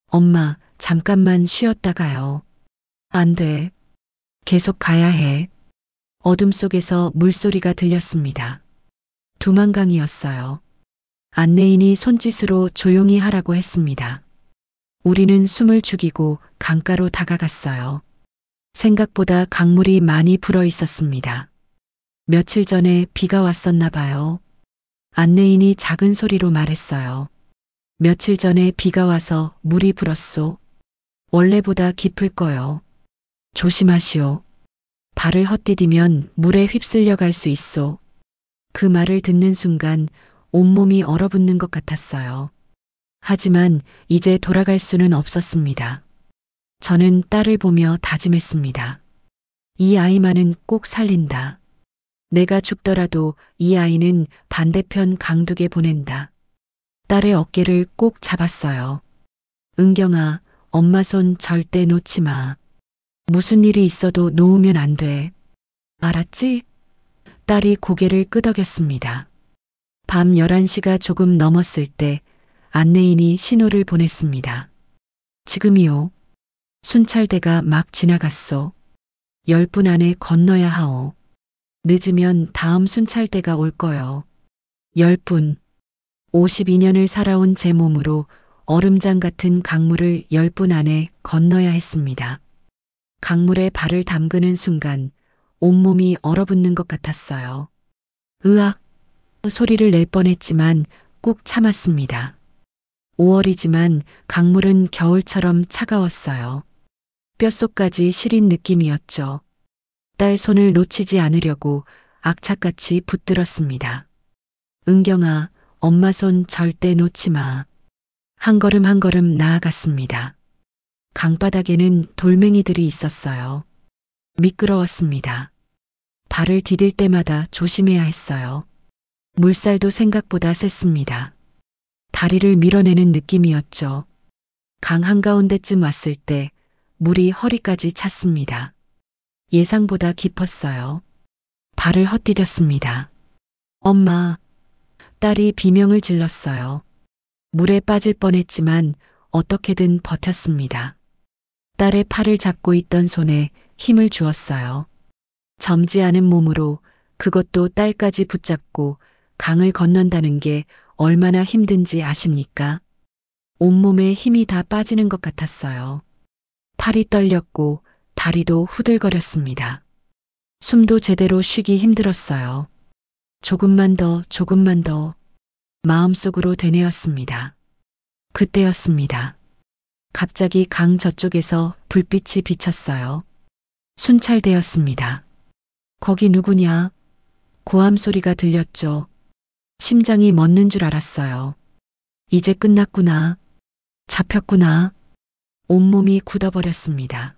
엄마, 잠깐만 쉬었다 가요. 안 돼. 계속 가야 해. 어둠 속에서 물소리가 들렸습니다. 두만강이었어요. 안내인이 손짓으로 조용히 하라고 했습니다. 우리는 숨을 죽이고 강가로 다가갔어요. 생각보다 강물이 많이 불어 있었습니다. 며칠 전에 비가 왔었나 봐요. 안내인이 작은 소리로 말했어요. 며칠 전에 비가 와서 물이 불었소. 원래보다 깊을 거요. 조심하시오. 발을 헛디디면 물에 휩쓸려 갈 수 있소. 그 말을 듣는 순간 온몸이 얼어붙는 것 같았어요. 하지만 이제 돌아갈 수는 없었습니다. 저는 딸을 보며 다짐했습니다. 이 아이만은 꼭 살린다. 내가 죽더라도 이 아이는 반대편 강둑에 보낸다. 딸의 어깨를 꼭 잡았어요. 은경아, 엄마 손 절대 놓지 마. 무슨 일이 있어도 놓으면 안 돼. 알았지? 딸이 고개를 끄덕였습니다. 밤 11시가 조금 넘었을 때 안내인이 신호를 보냈습니다. 지금이요. 순찰대가 막 지나갔소. 10분 안에 건너야 하오. 늦으면 다음 순찰대가 올 거요. 10분. 52년을 살아온 제 몸으로 얼음장 같은 강물을 10분 안에 건너야 했습니다. 강물에 발을 담그는 순간 온몸이 얼어붙는 것 같았어요. 으악! 소리를 낼 뻔했지만 꾹 참았습니다. 5월이지만 강물은 겨울처럼 차가웠어요. 뼛속까지 시린 느낌이었죠. 딸 손을 놓치지 않으려고 악착같이 붙들었습니다. 은경아, 엄마 손 절대 놓지 마. 한 걸음 한 걸음 나아갔습니다. 강바닥에는 돌멩이들이 있었어요. 미끄러웠습니다. 발을 디딜 때마다 조심해야 했어요. 물살도 생각보다 셌습니다. 다리를 밀어내는 느낌이었죠. 강 한가운데쯤 왔을 때 물이 허리까지 찼습니다. 예상보다 깊었어요. 발을 헛디뎠습니다. 엄마, 딸이 비명을 질렀어요. 물에 빠질 뻔했지만 어떻게든 버텼습니다. 딸의 팔을 잡고 있던 손에 힘을 주었어요. 젊지 않은 몸으로 그것도 딸까지 붙잡고 강을 건넌다는 게 얼마나 힘든지 아십니까? 온몸에 힘이 다 빠지는 것 같았어요. 팔이 떨렸고 다리도 후들거렸습니다. 숨도 제대로 쉬기 힘들었어요. 조금만 더, 조금만 더 마음속으로 되뇌었습니다. 그때였습니다. 갑자기 강 저쪽에서 불빛이 비쳤어요. 순찰대였습니다. 거기 누구냐? 고함 소리가 들렸죠. 심장이 멎는 줄 알았어요. 이제 끝났구나. 잡혔구나. 온몸이 굳어버렸습니다.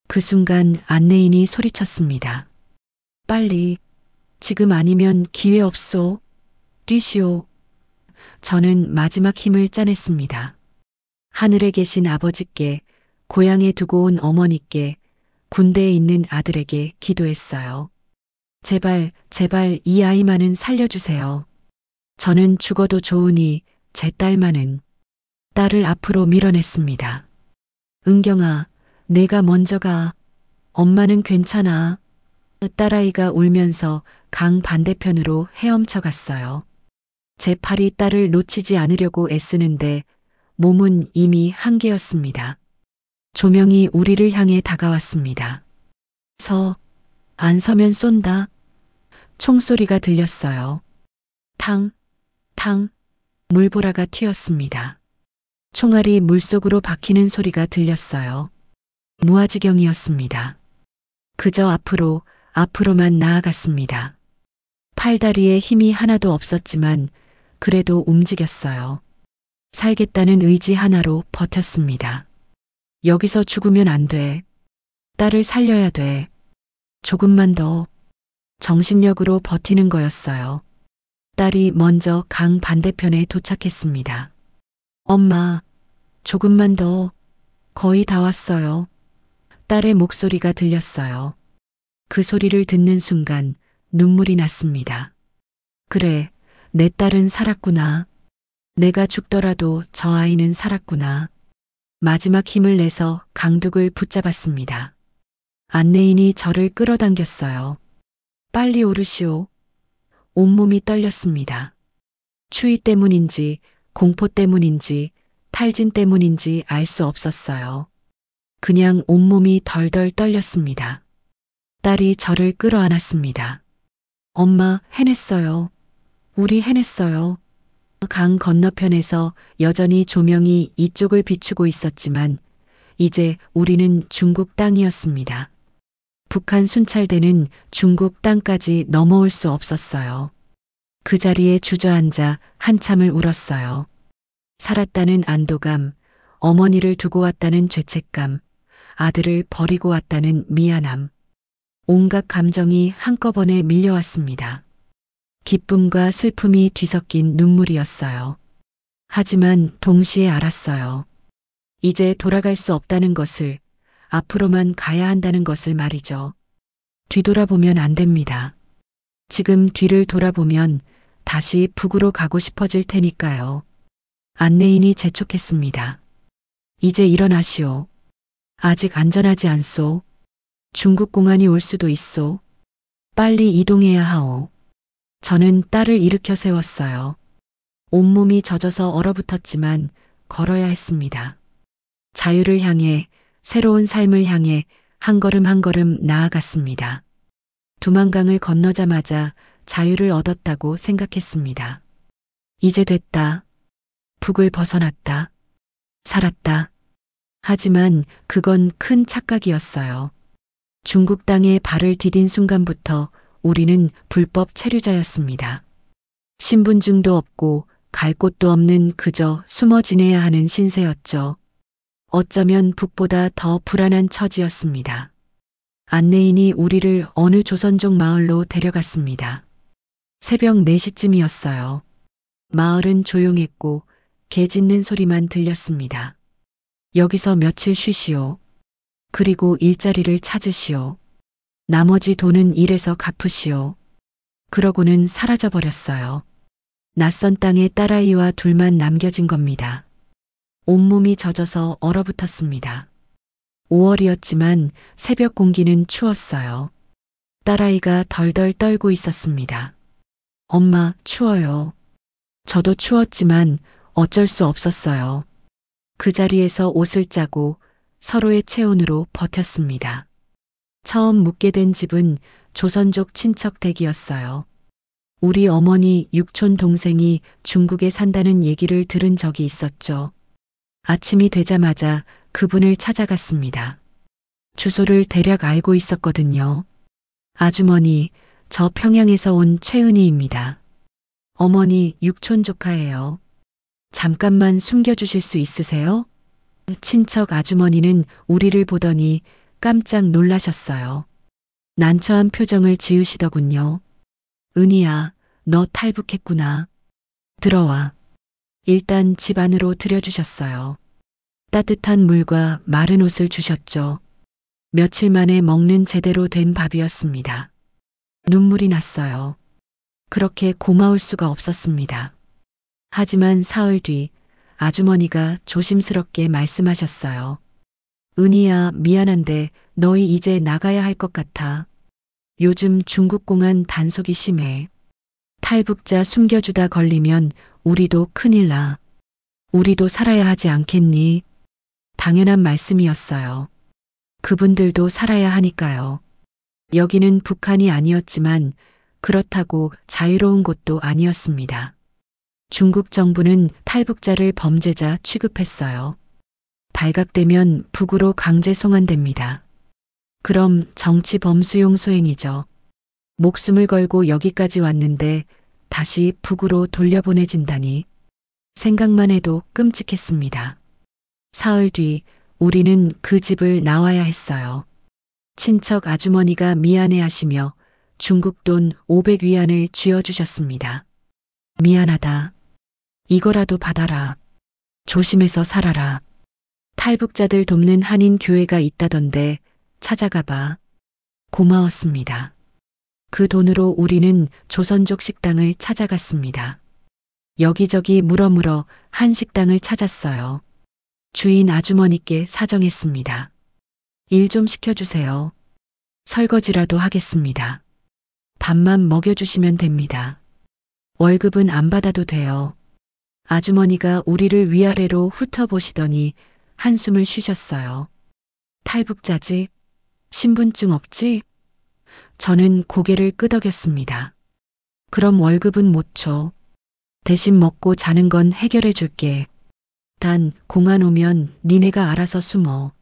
그 순간 안내인이 소리쳤습니다. 빨리, 지금 아니면 기회 없소. 뛰시오. 저는 마지막 힘을 짜냈습니다. 하늘에 계신 아버지께, 고향에 두고 온 어머니께, 군대에 있는 아들에게 기도했어요. 제발, 제발 이 아이만은 살려주세요. 저는 죽어도 좋으니 제 딸만은. 딸을 앞으로 밀어냈습니다. 은경아, 내가 먼저 가. 엄마는 괜찮아. 딸아이가 울면서 강 반대편으로 헤엄쳐 갔어요. 제 팔이 딸을 놓치지 않으려고 애쓰는데 몸은 이미 한계였습니다. 조명이 우리를 향해 다가왔습니다. 안 서면 쏜다. 총소리가 들렸어요. 탕, 탕, 물보라가 튀었습니다. 총알이 물속으로 박히는 소리가 들렸어요. 무아지경이었습니다. 그저 앞으로만 나아갔습니다. 팔다리에 힘이 하나도 없었지만 그래도 움직였어요. 살겠다는 의지 하나로 버텼습니다. 여기서 죽으면 안 돼. 딸을 살려야 돼. 조금만 더. 정신력으로 버티는 거였어요. 딸이 먼저 강 반대편에 도착했습니다. 엄마, 조금만 더. 거의 다 왔어요. 딸의 목소리가 들렸어요. 그 소리를 듣는 순간 눈물이 났습니다. 그래, 내 딸은 살았구나. 내가 죽더라도 저 아이는 살았구나. 마지막 힘을 내서 강둑을 붙잡았습니다. 안내인이 저를 끌어당겼어요. 빨리 오르시오. 온몸이 떨렸습니다. 추위 때문인지 공포 때문인지 탈진 때문인지 알 수 없었어요. 그냥 온몸이 덜덜 떨렸습니다. 딸이 저를 끌어안았습니다. 엄마, 해냈어요. 우리 해냈어요. 강 건너편에서 여전히 조명이 이쪽을 비추고 있었지만 이제 우리는 중국 땅이었습니다. 북한 순찰대는 중국 땅까지 넘어올 수 없었어요. 그 자리에 주저앉아 한참을 울었어요. 살았다는 안도감, 어머니를 두고 왔다는 죄책감, 아들을 버리고 왔다는 미안함. 온갖 감정이 한꺼번에 밀려왔습니다. 기쁨과 슬픔이 뒤섞인 눈물이었어요. 하지만 동시에 알았어요. 이제 돌아갈 수 없다는 것을, 앞으로만 가야 한다는 것을 말이죠. 뒤돌아보면 안 됩니다. 지금 뒤를 돌아보면 다시 북으로 가고 싶어질 테니까요. 안내인이 재촉했습니다. 이제 일어나시오. 아직 안전하지 않소. 중국 공안이 올 수도 있소. 빨리 이동해야 하오. 저는 딸을 일으켜 세웠어요. 온몸이 젖어서 얼어붙었지만 걸어야 했습니다. 자유를 향해, 새로운 삶을 향해 한 걸음 한 걸음 나아갔습니다. 두만강을 건너자마자 자유를 얻었다고 생각했습니다. 이제 됐다. 북을 벗어났다. 살았다. 하지만 그건 큰 착각이었어요. 중국 땅에 발을 디딘 순간부터 우리는 불법 체류자였습니다. 신분증도 없고 갈 곳도 없는 그저 숨어 지내야 하는 신세였죠. 어쩌면 북보다 더 불안한 처지였습니다. 안내인이 우리를 어느 조선족 마을로 데려갔습니다. 새벽 4시쯤이었어요. 마을은 조용했고 개 짖는 소리만 들렸습니다. 여기서 며칠 쉬시오. 그리고 일자리를 찾으시오. 나머지 돈은 일해서 갚으시오. 그러고는 사라져버렸어요. 낯선 땅에 딸아이와 둘만 남겨진 겁니다. 온몸이 젖어서 얼어붙었습니다. 5월이었지만 새벽 공기는 추웠어요. 딸아이가 덜덜 떨고 있었습니다. 엄마, 추워요. 저도 추웠지만 어쩔 수 없었어요. 그 자리에서 옷을 짜고 서로의 체온으로 버텼습니다. 처음 묵게 된 집은 조선족 친척 댁이었어요. 우리 어머니 육촌 동생이 중국에 산다는 얘기를 들은 적이 있었죠. 아침이 되자마자 그분을 찾아갔습니다. 주소를 대략 알고 있었거든요. 아주머니, 저 평양에서 온 최은희입니다. 어머니 육촌 조카예요. 잠깐만 숨겨주실 수 있으세요? 친척 아주머니는 우리를 보더니 깜짝 놀라셨어요. 난처한 표정을 지으시더군요. 은희야, 너 탈북했구나. 들어와. 일단 집 안으로 들여주셨어요. 따뜻한 물과 마른 옷을 주셨죠. 며칠 만에 먹는 제대로 된 밥이었습니다. 눈물이 났어요. 그렇게 고마울 수가 없었습니다. 하지만 사흘 뒤 아주머니가 조심스럽게 말씀하셨어요. 은희야, 미안한데 너희 이제 나가야 할 것 같아. 요즘 중국 공안 단속이 심해. 탈북자 숨겨주다 걸리면 우리도 큰일 나. 우리도 살아야 하지 않겠니? 당연한 말씀이었어요. 그분들도 살아야 하니까요. 여기는 북한이 아니었지만 그렇다고 자유로운 곳도 아니었습니다. 중국 정부는 탈북자를 범죄자 취급했어요. 발각되면 북으로 강제 송환됩니다. 그럼 정치 범수용 소행이죠. 목숨을 걸고 여기까지 왔는데 다시 북으로 돌려보내진다니. 생각만 해도 끔찍했습니다. 사흘 뒤 우리는 그 집을 나와야 했어요. 친척 아주머니가 미안해하시며 중국 돈 500위안을 쥐어주셨습니다. 미안하다. 이거라도 받아라. 조심해서 살아라. 탈북자들 돕는 한인 교회가 있다던데 찾아가 봐. 고마웠습니다. 그 돈으로 우리는 조선족 식당을 찾아갔습니다. 여기저기 물어물어 한 식당을 찾았어요. 주인 아주머니께 사정했습니다. 일 좀 시켜주세요. 설거지라도 하겠습니다. 밥만 먹여주시면 됩니다. 월급은 안 받아도 돼요. 아주머니가 우리를 위아래로 훑어보시더니 한숨을 쉬셨어요. 탈북자지? 신분증 없지? 저는 고개를 끄덕였습니다. 그럼 월급은 못 줘. 대신 먹고 자는 건 해결해 줄게. 단 공안 오면 니네가 알아서 숨어.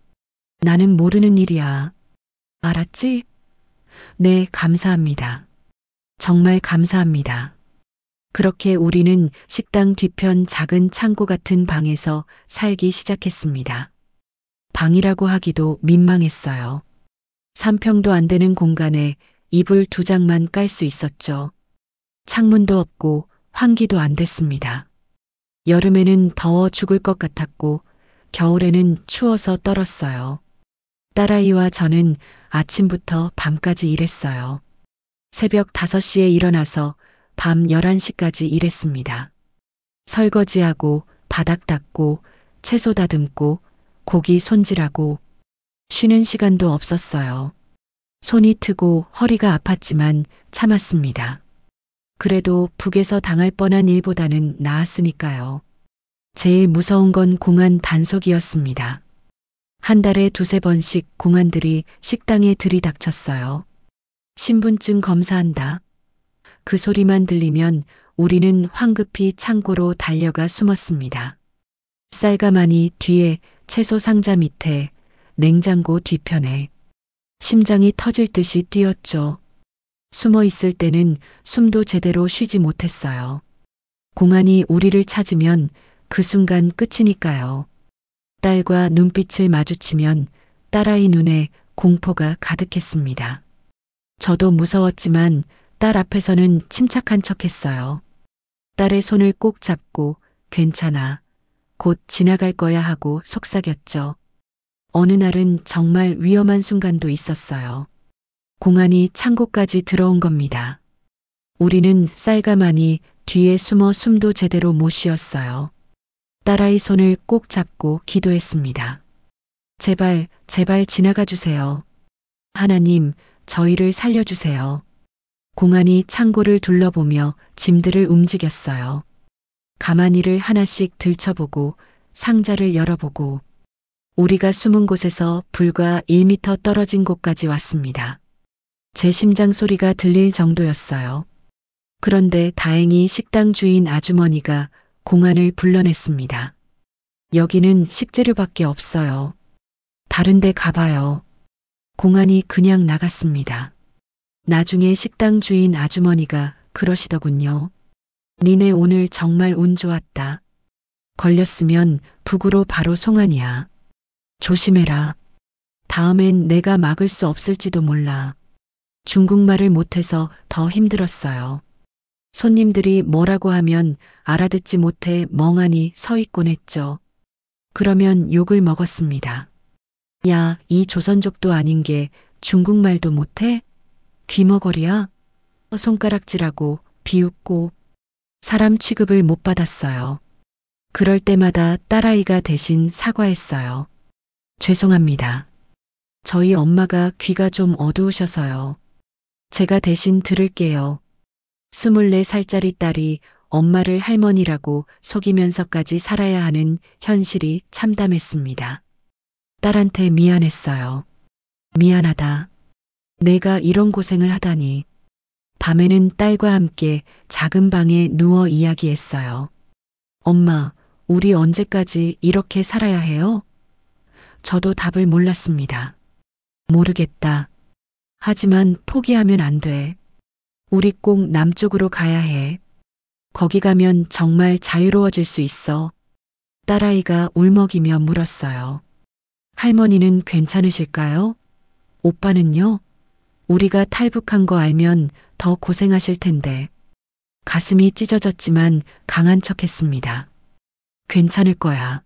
나는 모르는 일이야. 알았지? 네, 감사합니다. 정말 감사합니다. 그렇게 우리는 식당 뒤편 작은 창고 같은 방에서 살기 시작했습니다. 방이라고 하기도 민망했어요. 3평도 안 되는 공간에 이불 2장만 깔 수 있었죠. 창문도 없고 환기도 안 됐습니다. 여름에는 더워 죽을 것 같았고 겨울에는 추워서 떨었어요. 딸아이와 저는 아침부터 밤까지 일했어요. 새벽 5시에 일어나서 밤 11시까지 일했습니다. 설거지하고 바닥 닦고 채소 다듬고 고기 손질하고 쉬는 시간도 없었어요. 손이 트고 허리가 아팠지만 참았습니다. 그래도 북에서 당할 뻔한 일보다는 나았으니까요. 제일 무서운 건 공안 단속이었습니다. 한 달에 2~3번씩 공안들이 식당에 들이닥쳤어요. 신분증 검사한다. 그 소리만 들리면 우리는 황급히 창고로 달려가 숨었습니다. 쌀가마니 뒤에, 채소 상자 밑에, 냉장고 뒤편에. 심장이 터질 듯이 뛰었죠. 숨어 있을 때는 숨도 제대로 쉬지 못했어요. 공안이 우리를 찾으면 그 순간 끝이니까요. 딸과 눈빛을 마주치면 딸아이 눈에 공포가 가득했습니다. 저도 무서웠지만 딸 앞에서는 침착한 척했어요. 딸의 손을 꼭 잡고 괜찮아. 곧 지나갈 거야 하고 속삭였죠. 어느 날은 정말 위험한 순간도 있었어요. 공안이 창고까지 들어온 겁니다. 우리는 쌀가마니 뒤에 숨어 숨도 제대로 못 쉬었어요. 딸아이 손을 꼭 잡고 기도했습니다. 제발, 제발 지나가 주세요. 하나님, 저희를 살려주세요. 공안이 창고를 둘러보며 짐들을 움직였어요. 가마니를 하나씩 들춰보고 상자를 열어보고 우리가 숨은 곳에서 불과 1m 떨어진 곳까지 왔습니다. 제 심장 소리가 들릴 정도였어요. 그런데 다행히 식당 주인 아주머니가 공안을 불러냈습니다. 여기는 식재료밖에 없어요. 다른 데 가봐요. 공안이 그냥 나갔습니다. 나중에 식당 주인 아주머니가 그러시더군요. 니네 오늘 정말 운 좋았다. 걸렸으면 북으로 바로 송환이야. 조심해라. 다음엔 내가 막을 수 없을지도 몰라. 중국말을 못해서 더 힘들었어요. 손님들이 뭐라고 하면 알아듣지 못해 멍하니 서 있곤 했죠. 그러면 욕을 먹었습니다. 야, 이 조선족도 아닌 게 중국말도 못해? 귀머거리야? 손가락질하고 비웃고 사람 취급을 못 받았어요. 그럴 때마다 딸아이가 대신 사과했어요. 죄송합니다. 저희 엄마가 귀가 좀 어두우셔서요. 제가 대신 들을게요. 24살짜리 딸이 엄마를 할머니라고 속이면서까지 살아야 하는 현실이 참담했습니다. 딸한테 미안했어요. 미안하다. 내가 이런 고생을 하다니. 밤에는 딸과 함께 작은 방에 누워 이야기했어요. 엄마, 우리 언제까지 이렇게 살아야 해요? 저도 답을 몰랐습니다. 모르겠다. 하지만 포기하면 안 돼. 우리 꼭 남쪽으로 가야 해. 거기 가면 정말 자유로워질 수 있어. 딸아이가 울먹이며 물었어요. 할머니는 괜찮으실까요? 오빠는요? 우리가 탈북한 거 알면 더 고생하실 텐데. 가슴이 찢어졌지만 강한 척했습니다. 괜찮을 거야.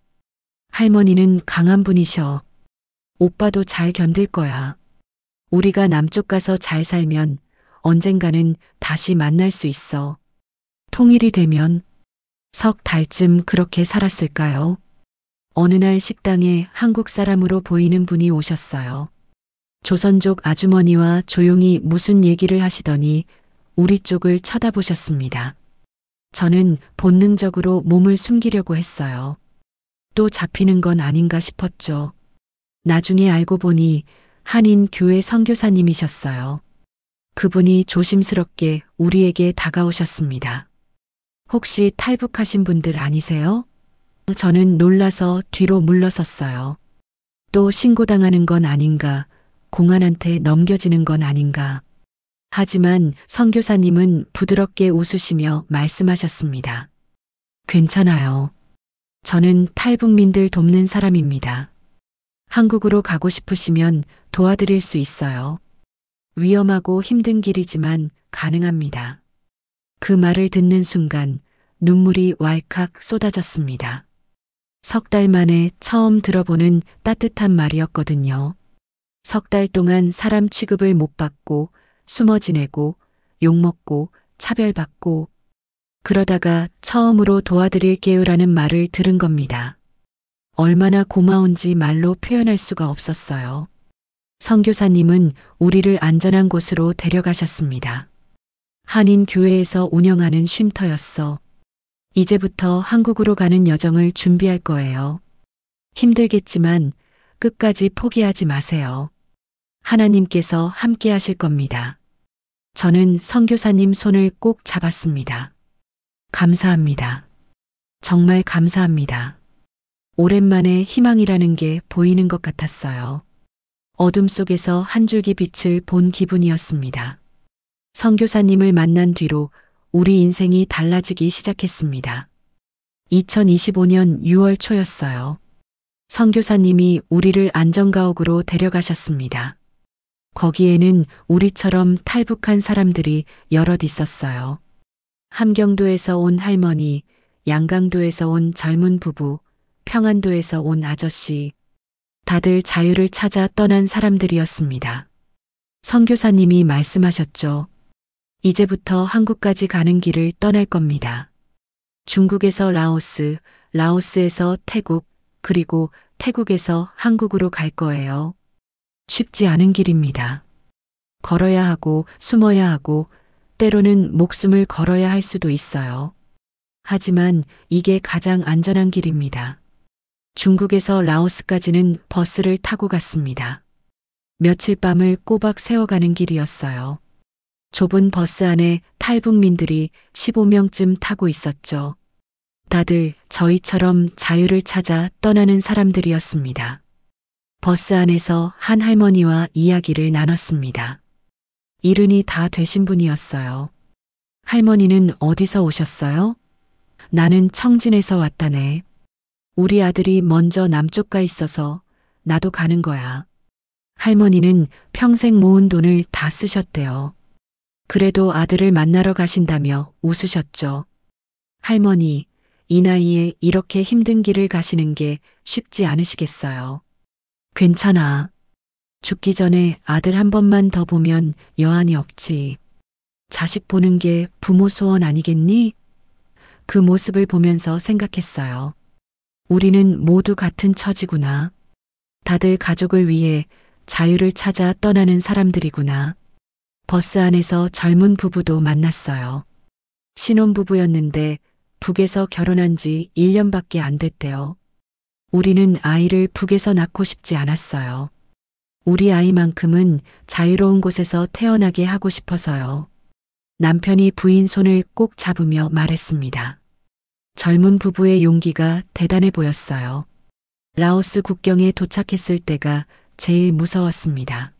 할머니는 강한 분이셔. 오빠도 잘 견딜 거야. 우리가 남쪽 가서 잘 살면 언젠가는 다시 만날 수 있어. 통일이 되면 석 달쯤 그렇게 살았을까요? 어느 날 식당에 한국 사람으로 보이는 분이 오셨어요. 조선족 아주머니와 조용히 무슨 얘기를 하시더니 우리 쪽을 쳐다보셨습니다. 저는 본능적으로 몸을 숨기려고 했어요. 또 잡히는 건 아닌가 싶었죠. 나중에 알고 보니 한인 교회 선교사님이셨어요. 그분이 조심스럽게 우리에게 다가오셨습니다. 혹시 탈북하신 분들 아니세요? 저는 놀라서 뒤로 물러섰어요. 또 신고당하는 건 아닌가, 공안한테 넘겨지는 건 아닌가. 하지만 선교사님은 부드럽게 웃으시며 말씀하셨습니다. 괜찮아요. 저는 탈북민들 돕는 사람입니다. 한국으로 가고 싶으시면 도와드릴 수 있어요. 위험하고 힘든 길이지만 가능합니다. 그 말을 듣는 순간 눈물이 왈칵 쏟아졌습니다. 석 달 만에 처음 들어보는 따뜻한 말이었거든요. 석 달 동안 사람 취급을 못 받고 숨어 지내고 욕먹고 차별받고 그러다가 처음으로 도와드릴게요라는 말을 들은 겁니다. 얼마나 고마운지 말로 표현할 수가 없었어요. 선교사님은 우리를 안전한 곳으로 데려가셨습니다. 한인 교회에서 운영하는 쉼터였어. 이제부터 한국으로 가는 여정을 준비할 거예요. 힘들겠지만 끝까지 포기하지 마세요. 하나님께서 함께 하실 겁니다. 저는 선교사님 손을 꼭 잡았습니다. 감사합니다. 정말 감사합니다. 오랜만에 희망이라는 게 보이는 것 같았어요. 어둠 속에서 한 줄기 빛을 본 기분이었습니다. 선교사님을 만난 뒤로 우리 인생이 달라지기 시작했습니다. 2025년 6월 초였어요. 선교사님이 우리를 안전가옥으로 데려가셨습니다. 거기에는 우리처럼 탈북한 사람들이 여럿 있었어요. 함경도에서 온 할머니, 양강도에서 온 젊은 부부, 평안도에서 온 아저씨, 다들 자유를 찾아 떠난 사람들이었습니다. 선교사님이 말씀하셨죠. 이제부터 한국까지 가는 길을 떠날 겁니다. 중국에서 라오스, 라오스에서 태국, 그리고 태국에서 한국으로 갈 거예요. 쉽지 않은 길입니다. 걸어야 하고 숨어야 하고 때로는 목숨을 걸어야 할 수도 있어요. 하지만 이게 가장 안전한 길입니다. 중국에서 라오스까지는 버스를 타고 갔습니다. 며칠 밤을 꼬박 세워가는 길이었어요. 좁은 버스 안에 탈북민들이 15명쯤 타고 있었죠. 다들 저희처럼 자유를 찾아 떠나는 사람들이었습니다. 버스 안에서 한 할머니와 이야기를 나눴습니다. 일흔이 다 되신 분이었어요. 할머니는 어디서 오셨어요? 나는 청진에서 왔다네. 우리 아들이 먼저 남쪽 가 있어서 나도 가는 거야. 할머니는 평생 모은 돈을 다 쓰셨대요. 그래도 아들을 만나러 가신다며 웃으셨죠. 할머니, 이 나이에 이렇게 힘든 길을 가시는 게 쉽지 않으시겠어요. 괜찮아. 죽기 전에 아들 한 번만 더 보면 여한이 없지. 자식 보는 게 부모 소원 아니겠니? 그 모습을 보면서 생각했어요. 우리는 모두 같은 처지구나. 다들 가족을 위해 자유를 찾아 떠나는 사람들이구나. 버스 안에서 젊은 부부도 만났어요. 신혼부부였는데 북에서 결혼한 지 1년밖에 안 됐대요. 우리는 아이를 북에서 낳고 싶지 않았어요. 우리 아이만큼은 자유로운 곳에서 태어나게 하고 싶어서요. 남편이 부인 손을 꼭 잡으며 말했습니다. 젊은 부부의 용기가 대단해 보였어요. 라오스 국경에 도착했을 때가 제일 무서웠습니다.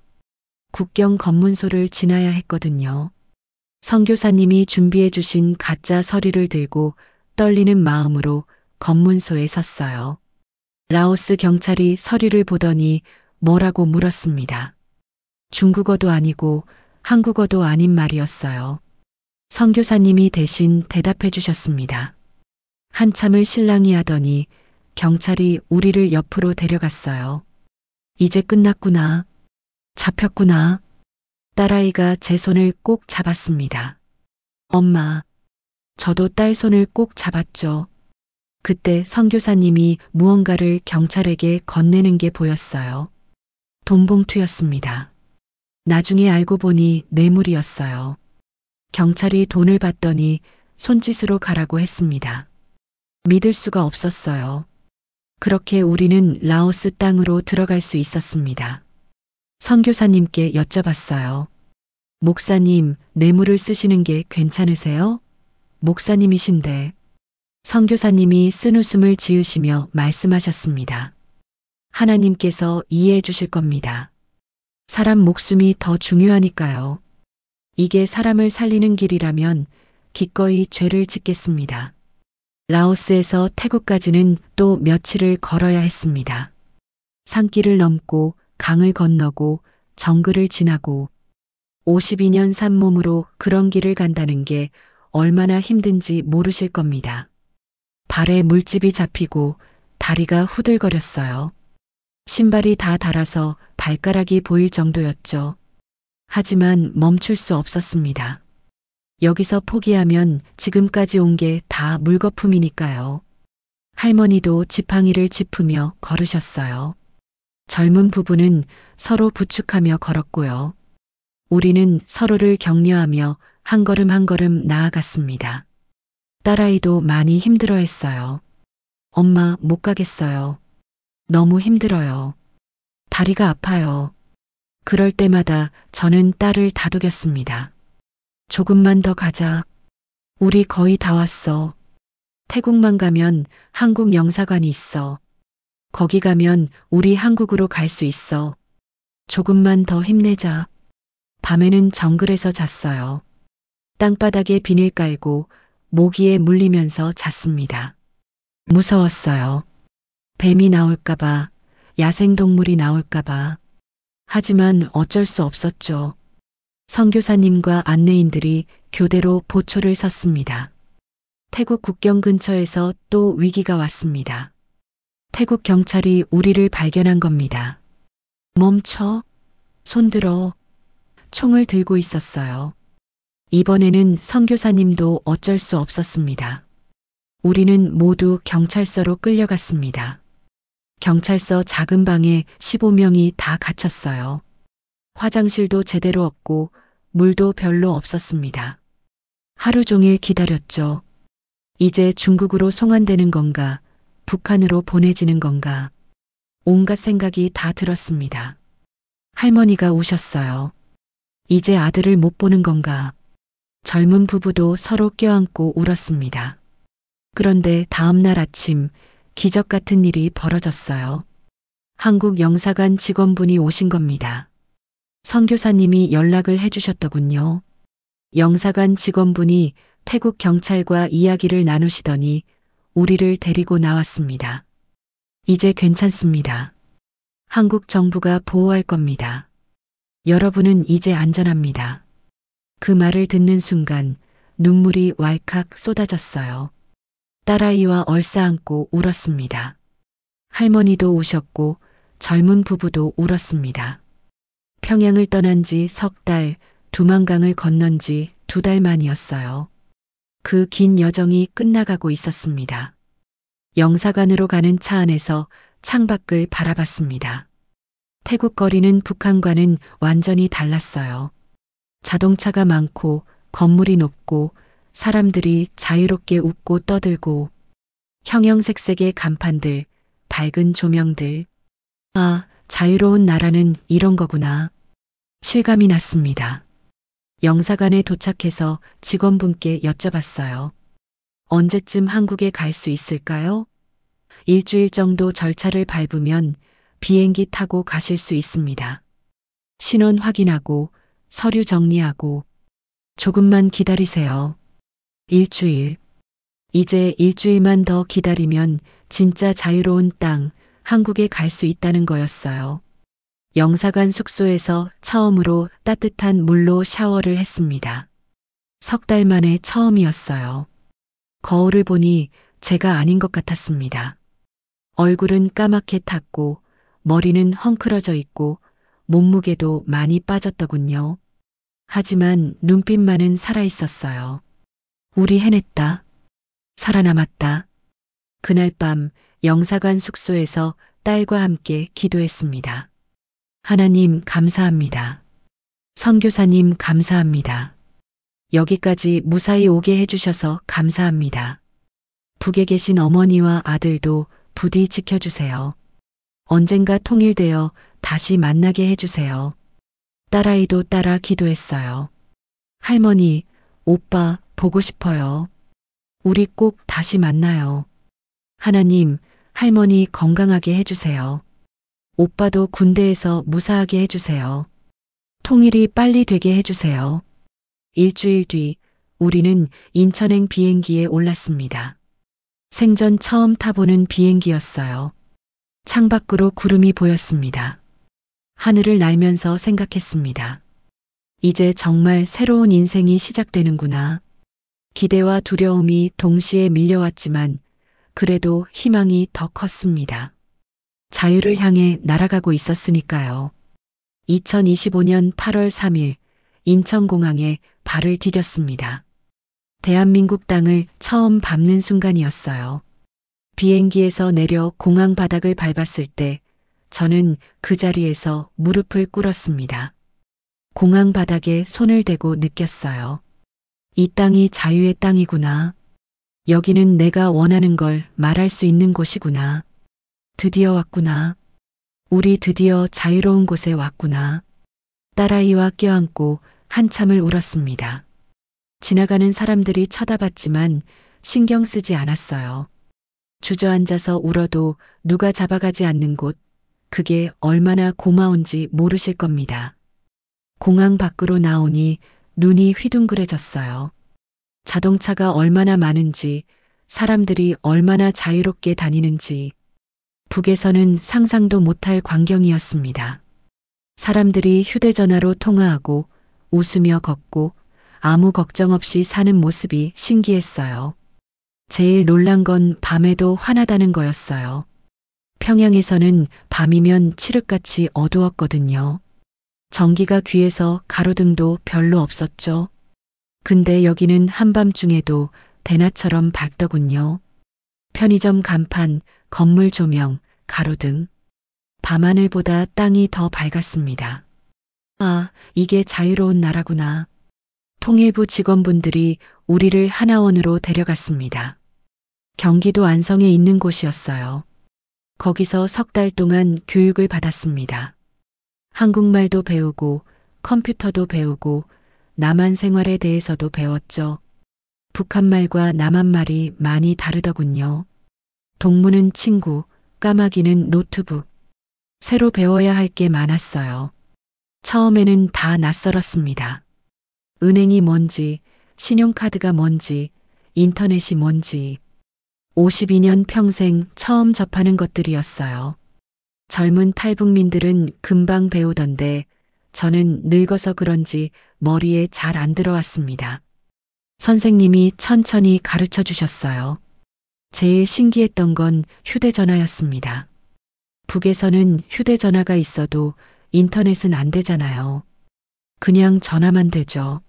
국경 검문소를 지나야 했거든요. 선교사님이 준비해 주신 가짜 서류를 들고 떨리는 마음으로 검문소에 섰어요. 라오스 경찰이 서류를 보더니 뭐라고 물었습니다. 중국어도 아니고 한국어도 아닌 말이었어요. 선교사님이 대신 대답해 주셨습니다. 한참을 실랑이 하더니 경찰이 우리를 옆으로 데려갔어요. 이제 끝났구나. 잡혔구나. 딸아이가 제 손을 꼭 잡았습니다. 엄마, 저도 딸 손을 꼭 잡았죠. 그때 선교사님이 무언가를 경찰에게 건네는 게 보였어요. 돈봉투였습니다. 나중에 알고 보니 뇌물이었어요. 경찰이 돈을 받더니 손짓으로 가라고 했습니다. 믿을 수가 없었어요. 그렇게 우리는 라오스 땅으로 들어갈 수 있었습니다. 선교사님께 여쭤봤어요. 목사님, 뇌물을 쓰시는 게 괜찮으세요? 목사님이신데. 선교사님이 쓴웃음을 지으시며 말씀하셨습니다. 하나님께서 이해해 주실 겁니다. 사람 목숨이 더 중요하니까요. 이게 사람을 살리는 길이라면 기꺼이 죄를 짓겠습니다. 라오스에서 태국까지는 또 며칠을 걸어야 했습니다. 산길을 넘고 강을 건너고 정글을 지나고 52년 산 몸으로 그런 길을 간다는 게 얼마나 힘든지 모르실 겁니다. 발에 물집이 잡히고 다리가 후들거렸어요. 신발이 다 닳아서 발가락이 보일 정도였죠. 하지만 멈출 수 없었습니다. 여기서 포기하면 지금까지 온 게 다 물거품이니까요. 할머니도 지팡이를 짚으며 걸으셨어요. 젊은 부부는 서로 부축하며 걸었고요. 우리는 서로를 격려하며 한 걸음 한 걸음 나아갔습니다. 딸아이도 많이 힘들어했어요. 엄마 못 가겠어요. 너무 힘들어요. 다리가 아파요. 그럴 때마다 저는 딸을 다독였습니다. 조금만 더 가자. 우리 거의 다 왔어. 태국만 가면 한국 영사관이 있어. 거기 가면 우리 한국으로 갈 수 있어. 조금만 더 힘내자. 밤에는 정글에서 잤어요. 땅바닥에 비닐 깔고 모기에 물리면서 잤습니다. 무서웠어요. 뱀이 나올까봐, 야생동물이 나올까봐. 하지만 어쩔 수 없었죠. 선교사님과 안내인들이 교대로 보초를 섰습니다. 태국 국경 근처에서 또 위기가 왔습니다. 태국 경찰이 우리를 발견한 겁니다. 멈춰. 손들어. 총을 들고 있었어요. 이번에는 선교사님도 어쩔 수 없었습니다. 우리는 모두 경찰서로 끌려갔습니다. 경찰서 작은 방에 15명이 다 갇혔어요. 화장실도 제대로 없고 물도 별로 없었습니다. 하루 종일 기다렸죠. 이제 중국으로 송환되는 건가, 북한으로 보내지는 건가. 온갖 생각이 다 들었습니다. 할머니가 우셨어요. 이제 아들을 못 보는 건가. 젊은 부부도 서로 껴안고 울었습니다. 그런데 다음 날 아침 기적 같은 일이 벌어졌어요. 한국 영사관 직원분이 오신 겁니다. 선교사님이 연락을 해주셨더군요. 영사관 직원분이 태국 경찰과 이야기를 나누시더니 우리를 데리고 나왔습니다. 이제 괜찮습니다. 한국 정부가 보호할 겁니다. 여러분은 이제 안전합니다. 그 말을 듣는 순간 눈물이 왈칵 쏟아졌어요. 딸아이와 얼싸안고 울었습니다. 할머니도 우셨고 젊은 부부도 울었습니다. 평양을 떠난 지 석 달, 두만강을 건넌 지 2달 만이었어요. 그 긴 여정이 끝나가고 있었습니다. 영사관으로 가는 차 안에서 창밖을 바라봤습니다. 태국 거리는 북한과는 완전히 달랐어요. 자동차가 많고 건물이 높고 사람들이 자유롭게 웃고 떠들고 형형색색의 간판들, 밝은 조명들. 아, 자유로운 나라는 이런 거구나. 실감이 났습니다. 영사관에 도착해서 직원분께 여쭤봤어요. 언제쯤 한국에 갈 수 있을까요? 일주일 정도 절차를 밟으면 비행기 타고 가실 수 있습니다. 신원 확인하고 서류 정리하고 조금만 기다리세요. 일주일. 이제 일주일만 더 기다리면 진짜 자유로운 땅, 한국에 갈 수 있다는 거였어요. 영사관 숙소에서 처음으로 따뜻한 물로 샤워를 했습니다. 석 달 만에 처음이었어요. 거울을 보니 제가 아닌 것 같았습니다. 얼굴은 까맣게 탔고 머리는 헝클어져 있고 몸무게도 많이 빠졌더군요. 하지만 눈빛만은 살아있었어요. 우리 해냈다. 살아남았다. 그날 밤 영사관 숙소에서 딸과 함께 기도했습니다. 하나님 감사합니다. 선교사님 감사합니다. 여기까지 무사히 오게 해주셔서 감사합니다. 북에 계신 어머니와 아들도 부디 지켜주세요. 언젠가 통일되어 다시 만나게 해주세요. 딸아이도 따라 기도했어요. 할머니, 오빠 보고 싶어요. 우리 꼭 다시 만나요. 하나님, 할머니 건강하게 해주세요. 오빠도 군대에서 무사하게 해주세요. 통일이 빨리 되게 해주세요. 일주일 뒤 우리는 인천행 비행기에 올랐습니다. 생전 처음 타보는 비행기였어요. 창밖으로 구름이 보였습니다. 하늘을 날면서 생각했습니다. 이제 정말 새로운 인생이 시작되는구나. 기대와 두려움이 동시에 밀려왔지만 그래도 희망이 더 컸습니다. 자유를 향해 날아가고 있었으니까요. 2025년 8월 3일 인천공항에 발을 디뎠습니다. 대한민국 땅을 처음 밟는 순간이었어요. 비행기에서 내려 공항 바닥을 밟았을 때 저는 그 자리에서 무릎을 꿇었습니다. 공항 바닥에 손을 대고 느꼈어요. 이 땅이 자유의 땅이구나. 여기는 내가 원하는 걸 말할 수 있는 곳이구나. 드디어 왔구나. 우리 드디어 자유로운 곳에 왔구나. 딸아이와 껴안고 한참을 울었습니다. 지나가는 사람들이 쳐다봤지만 신경 쓰지 않았어요. 주저앉아서 울어도 누가 잡아가지 않는 곳, 그게 얼마나 고마운지 모르실 겁니다. 공항 밖으로 나오니 눈이 휘둥그레졌어요. 자동차가 얼마나 많은지, 사람들이 얼마나 자유롭게 다니는지, 북에서는 상상도 못할 광경이었습니다. 사람들이 휴대전화로 통화하고 웃으며 걷고 아무 걱정 없이 사는 모습이 신기했어요. 제일 놀란 건 밤에도 환하다는 거였어요. 평양에서는 밤이면 칠흑같이 어두웠거든요. 전기가 귀에서 가로등도 별로 없었죠. 근데 여기는 한밤중에도 대낮처럼 밝더군요. 편의점 간판, 건물 조명, 가로등. 밤하늘보다 땅이 더 밝았습니다. 아, 이게 자유로운 나라구나. 통일부 직원분들이 우리를 하나원으로 데려갔습니다. 경기도 안성에 있는 곳이었어요. 거기서 석 달 동안 교육을 받았습니다. 한국말도 배우고 컴퓨터도 배우고 남한 생활에 대해서도 배웠죠. 북한말과 남한말이 많이 다르더군요. 동무는 친구, 까마귀는 노트북. 새로 배워야 할 게 많았어요. 처음에는 다 낯설었습니다. 은행이 뭔지, 신용카드가 뭔지, 인터넷이 뭔지. 52년 평생 처음 접하는 것들이었어요. 젊은 탈북민들은 금방 배우던데 저는 늙어서 그런지 머리에 잘 안 들어왔습니다. 선생님이 천천히 가르쳐 주셨어요. 제일 신기했던 건 휴대전화였습니다. 북에서는 휴대전화가 있어도 인터넷은 안 되잖아요. 그냥 전화만 되죠.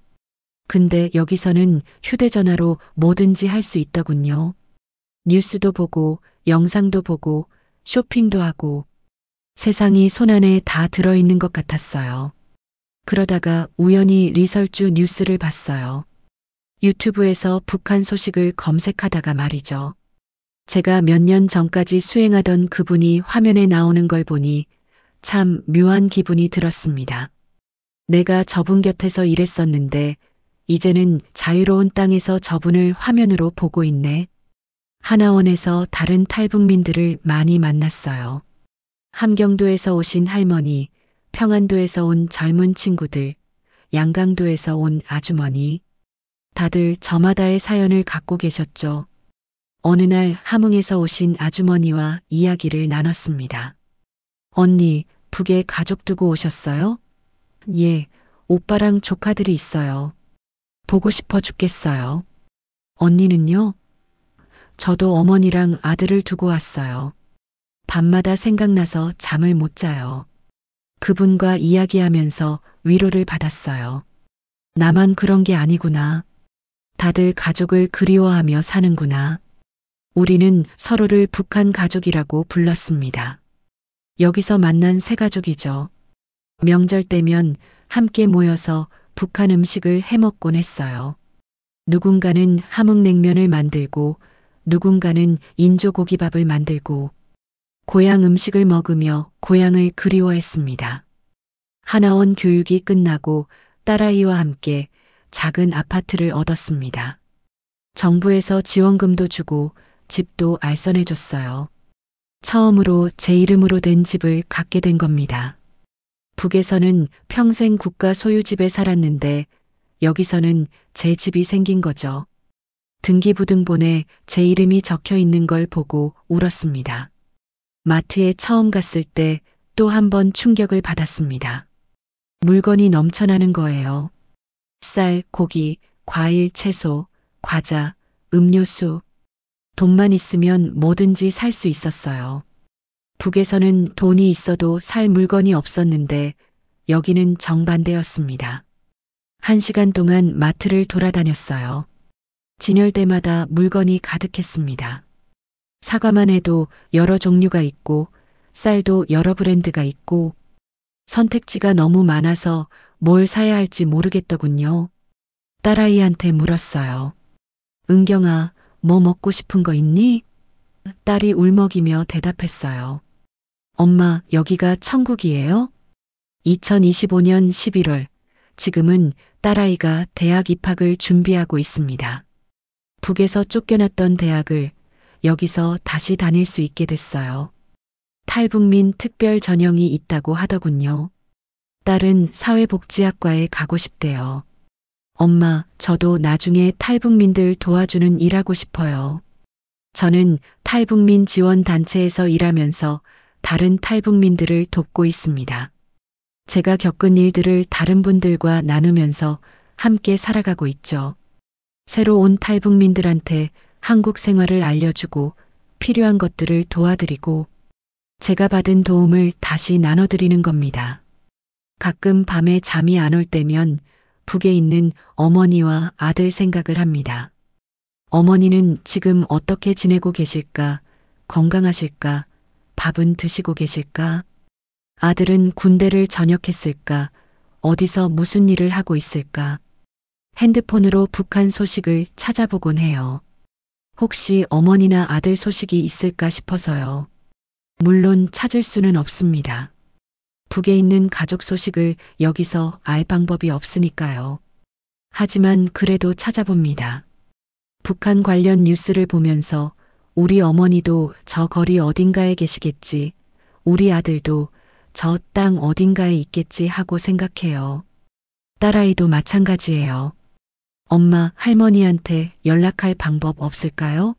근데 여기서는 휴대전화로 뭐든지 할 수 있더군요. 뉴스도 보고 영상도 보고 쇼핑도 하고 세상이 손안에 다 들어있는 것 같았어요. 그러다가 우연히 리설주 뉴스를 봤어요. 유튜브에서 북한 소식을 검색하다가 말이죠. 제가 몇 년 전까지 수행하던 그분이 화면에 나오는 걸 보니 참 묘한 기분이 들었습니다. 내가 저분 곁에서 일했었는데 이제는 자유로운 땅에서 저분을 화면으로 보고 있네. 하나원에서 다른 탈북민들을 많이 만났어요. 함경도에서 오신 할머니, 평안도에서 온 젊은 친구들, 양강도에서 온 아주머니. 다들 저마다의 사연을 갖고 계셨죠. 어느 날 함흥에서 오신 아주머니와 이야기를 나눴습니다. 언니, 북에 가족 두고 오셨어요? 예, 오빠랑 조카들이 있어요. 보고 싶어 죽겠어요. 언니는요? 저도 어머니랑 아들을 두고 왔어요. 밤마다 생각나서 잠을 못 자요. 그분과 이야기하면서 위로를 받았어요. 나만 그런 게 아니구나. 다들 가족을 그리워하며 사는구나. 우리는 서로를 북한 가족이라고 불렀습니다. 여기서 만난 새 가족이죠. 명절 때면 함께 모여서 북한 음식을 해먹곤 했어요. 누군가는 함흥냉면을 만들고 누군가는 인조고기밥을 만들고 고향 음식을 먹으며 고향을 그리워했습니다. 하나원 교육이 끝나고 딸아이와 함께 작은 아파트를 얻었습니다. 정부에서 지원금도 주고 집도 알선해줬어요. 처음으로 제 이름으로 된 집을 갖게 된 겁니다. 북에서는 평생 국가 소유집에 살았는데 여기서는 제 집이 생긴 거죠. 등기부등본에 제 이름이 적혀 있는 걸 보고 울었습니다. 마트에 처음 갔을 때 또 한 번 충격을 받았습니다. 물건이 넘쳐나는 거예요. 쌀, 고기, 과일, 채소, 과자, 음료수. 돈만 있으면 뭐든지 살 수 있었어요. 북에서는 돈이 있어도 살 물건이 없었는데 여기는 정반대였습니다. 1시간 동안 마트를 돌아다녔어요. 진열대마다 물건이 가득했습니다. 사과만 해도 여러 종류가 있고 쌀도 여러 브랜드가 있고 선택지가 너무 많아서 뭘 사야 할지 모르겠더군요. 딸아이한테 물었어요. 은경아, 뭐 먹고 싶은 거 있니? 딸이 울먹이며 대답했어요. 엄마, 여기가 천국이에요? 2025년 11월, 지금은 딸아이가 대학 입학을 준비하고 있습니다. 북에서 쫓겨났던 대학을 여기서 다시 다닐 수 있게 됐어요. 탈북민 특별 전형이 있다고 하더군요. 딸은 사회복지학과에 가고 싶대요. 엄마, 저도 나중에 탈북민들 도와주는 일하고 싶어요. 저는 탈북민 지원 단체에서 일하면서 다른 탈북민들을 돕고 있습니다. 제가 겪은 일들을 다른 분들과 나누면서 함께 살아가고 있죠. 새로 온 탈북민들한테 한국 생활을 알려주고 필요한 것들을 도와드리고 제가 받은 도움을 다시 나눠드리는 겁니다. 가끔 밤에 잠이 안 올 때면 북에 있는 어머니와 아들 생각을 합니다. 어머니는 지금 어떻게 지내고 계실까? 건강하실까? 밥은 드시고 계실까? 아들은 군대를 전역했을까? 어디서 무슨 일을 하고 있을까? 핸드폰으로 북한 소식을 찾아보곤 해요. 혹시 어머니나 아들 소식이 있을까 싶어서요. 물론 찾을 수는 없습니다. 북에 있는 가족 소식을 여기서 알 방법이 없으니까요. 하지만 그래도 찾아봅니다. 북한 관련 뉴스를 보면서 우리 어머니도 저 거리 어딘가에 계시겠지, 우리 아들도 저 땅 어딘가에 있겠지 하고 생각해요. 딸아이도 마찬가지예요. 엄마, 할머니한테 연락할 방법 없을까요?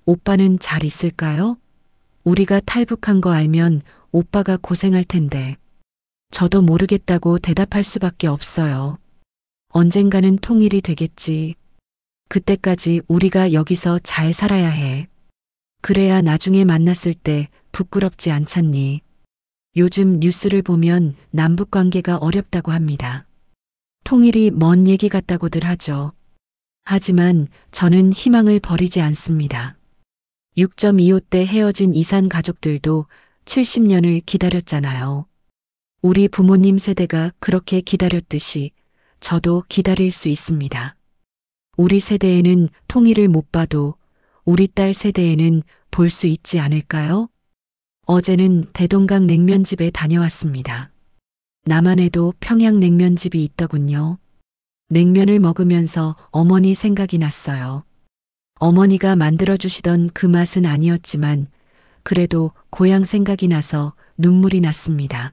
오빠는 잘 있을까요? 우리가 탈북한 거 알면 오빠가 고생할 텐데. 저도 모르겠다고 대답할 수밖에 없어요. 언젠가는 통일이 되겠지. 그때까지 우리가 여기서 잘 살아야 해. 그래야 나중에 만났을 때 부끄럽지 않잖니. 요즘 뉴스를 보면 남북 관계가 어렵다고 합니다. 통일이 먼 얘기 같다고들 하죠. 하지만 저는 희망을 버리지 않습니다. 6.25 때 헤어진 이산 가족들도 70년을 기다렸잖아요. 우리 부모님 세대가 그렇게 기다렸듯이 저도 기다릴 수 있습니다. 우리 세대에는 통일을 못 봐도 우리 딸 세대에는 볼 수 있지 않을까요? 어제는 대동강 냉면집에 다녀왔습니다. 남한에도 평양 냉면집이 있더군요. 냉면을 먹으면서 어머니 생각이 났어요. 어머니가 만들어주시던 그 맛은 아니었지만 그래도 고향 생각이 나서 눈물이 났습니다.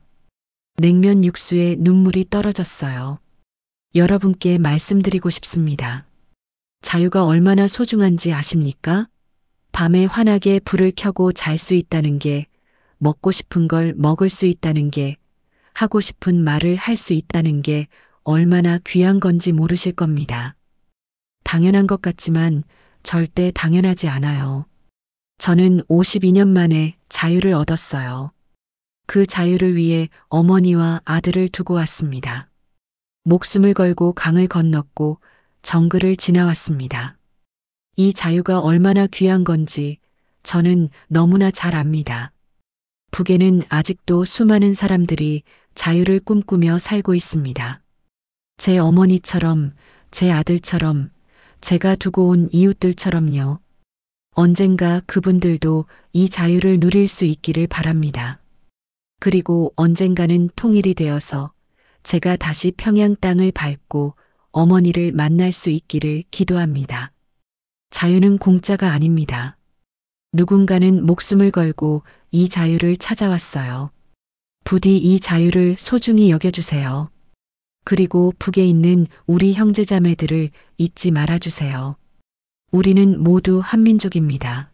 냉면 육수에 눈물이 떨어졌어요. 여러분께 말씀드리고 싶습니다. 자유가 얼마나 소중한지 아십니까? 밤에 환하게 불을 켜고 잘 수 있다는 게, 먹고 싶은 걸 먹을 수 있다는 게, 하고 싶은 말을 할 수 있다는 게 얼마나 귀한 건지 모르실 겁니다. 당연한 것 같지만 절대 당연하지 않아요. 저는 52년 만에 자유를 얻었어요. 그 자유를 위해 어머니와 아들을 두고 왔습니다. 목숨을 걸고 강을 건넜고 정글을 지나왔습니다. 이 자유가 얼마나 귀한 건지 저는 너무나 잘 압니다. 북에는 아직도 수많은 사람들이 자유를 꿈꾸며 살고 있습니다. 제 어머니처럼, 제 아들처럼, 제가 두고 온 이웃들처럼요. 언젠가 그분들도 이 자유를 누릴 수 있기를 바랍니다. 그리고 언젠가는 통일이 되어서 제가 다시 평양 땅을 밟고 어머니를 만날 수 있기를 기도합니다. 자유는 공짜가 아닙니다. 누군가는 목숨을 걸고 이 자유를 찾아왔어요. 부디 이 자유를 소중히 여겨주세요. 그리고 북에 있는 우리 형제자매들을 잊지 말아주세요. 우리는 모두 한민족입니다.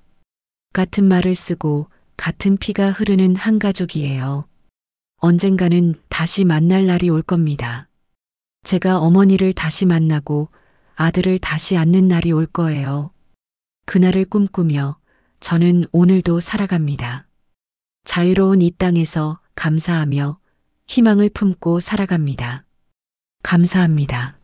같은 말을 쓰고 같은 피가 흐르는 한 가족이에요. 언젠가는 다시 만날 날이 올 겁니다. 제가 어머니를 다시 만나고 아들을 다시 안는 날이 올 거예요. 그날을 꿈꾸며 저는 오늘도 살아갑니다. 자유로운 이 땅에서 감사하며 희망을 품고 살아갑니다. 감사합니다.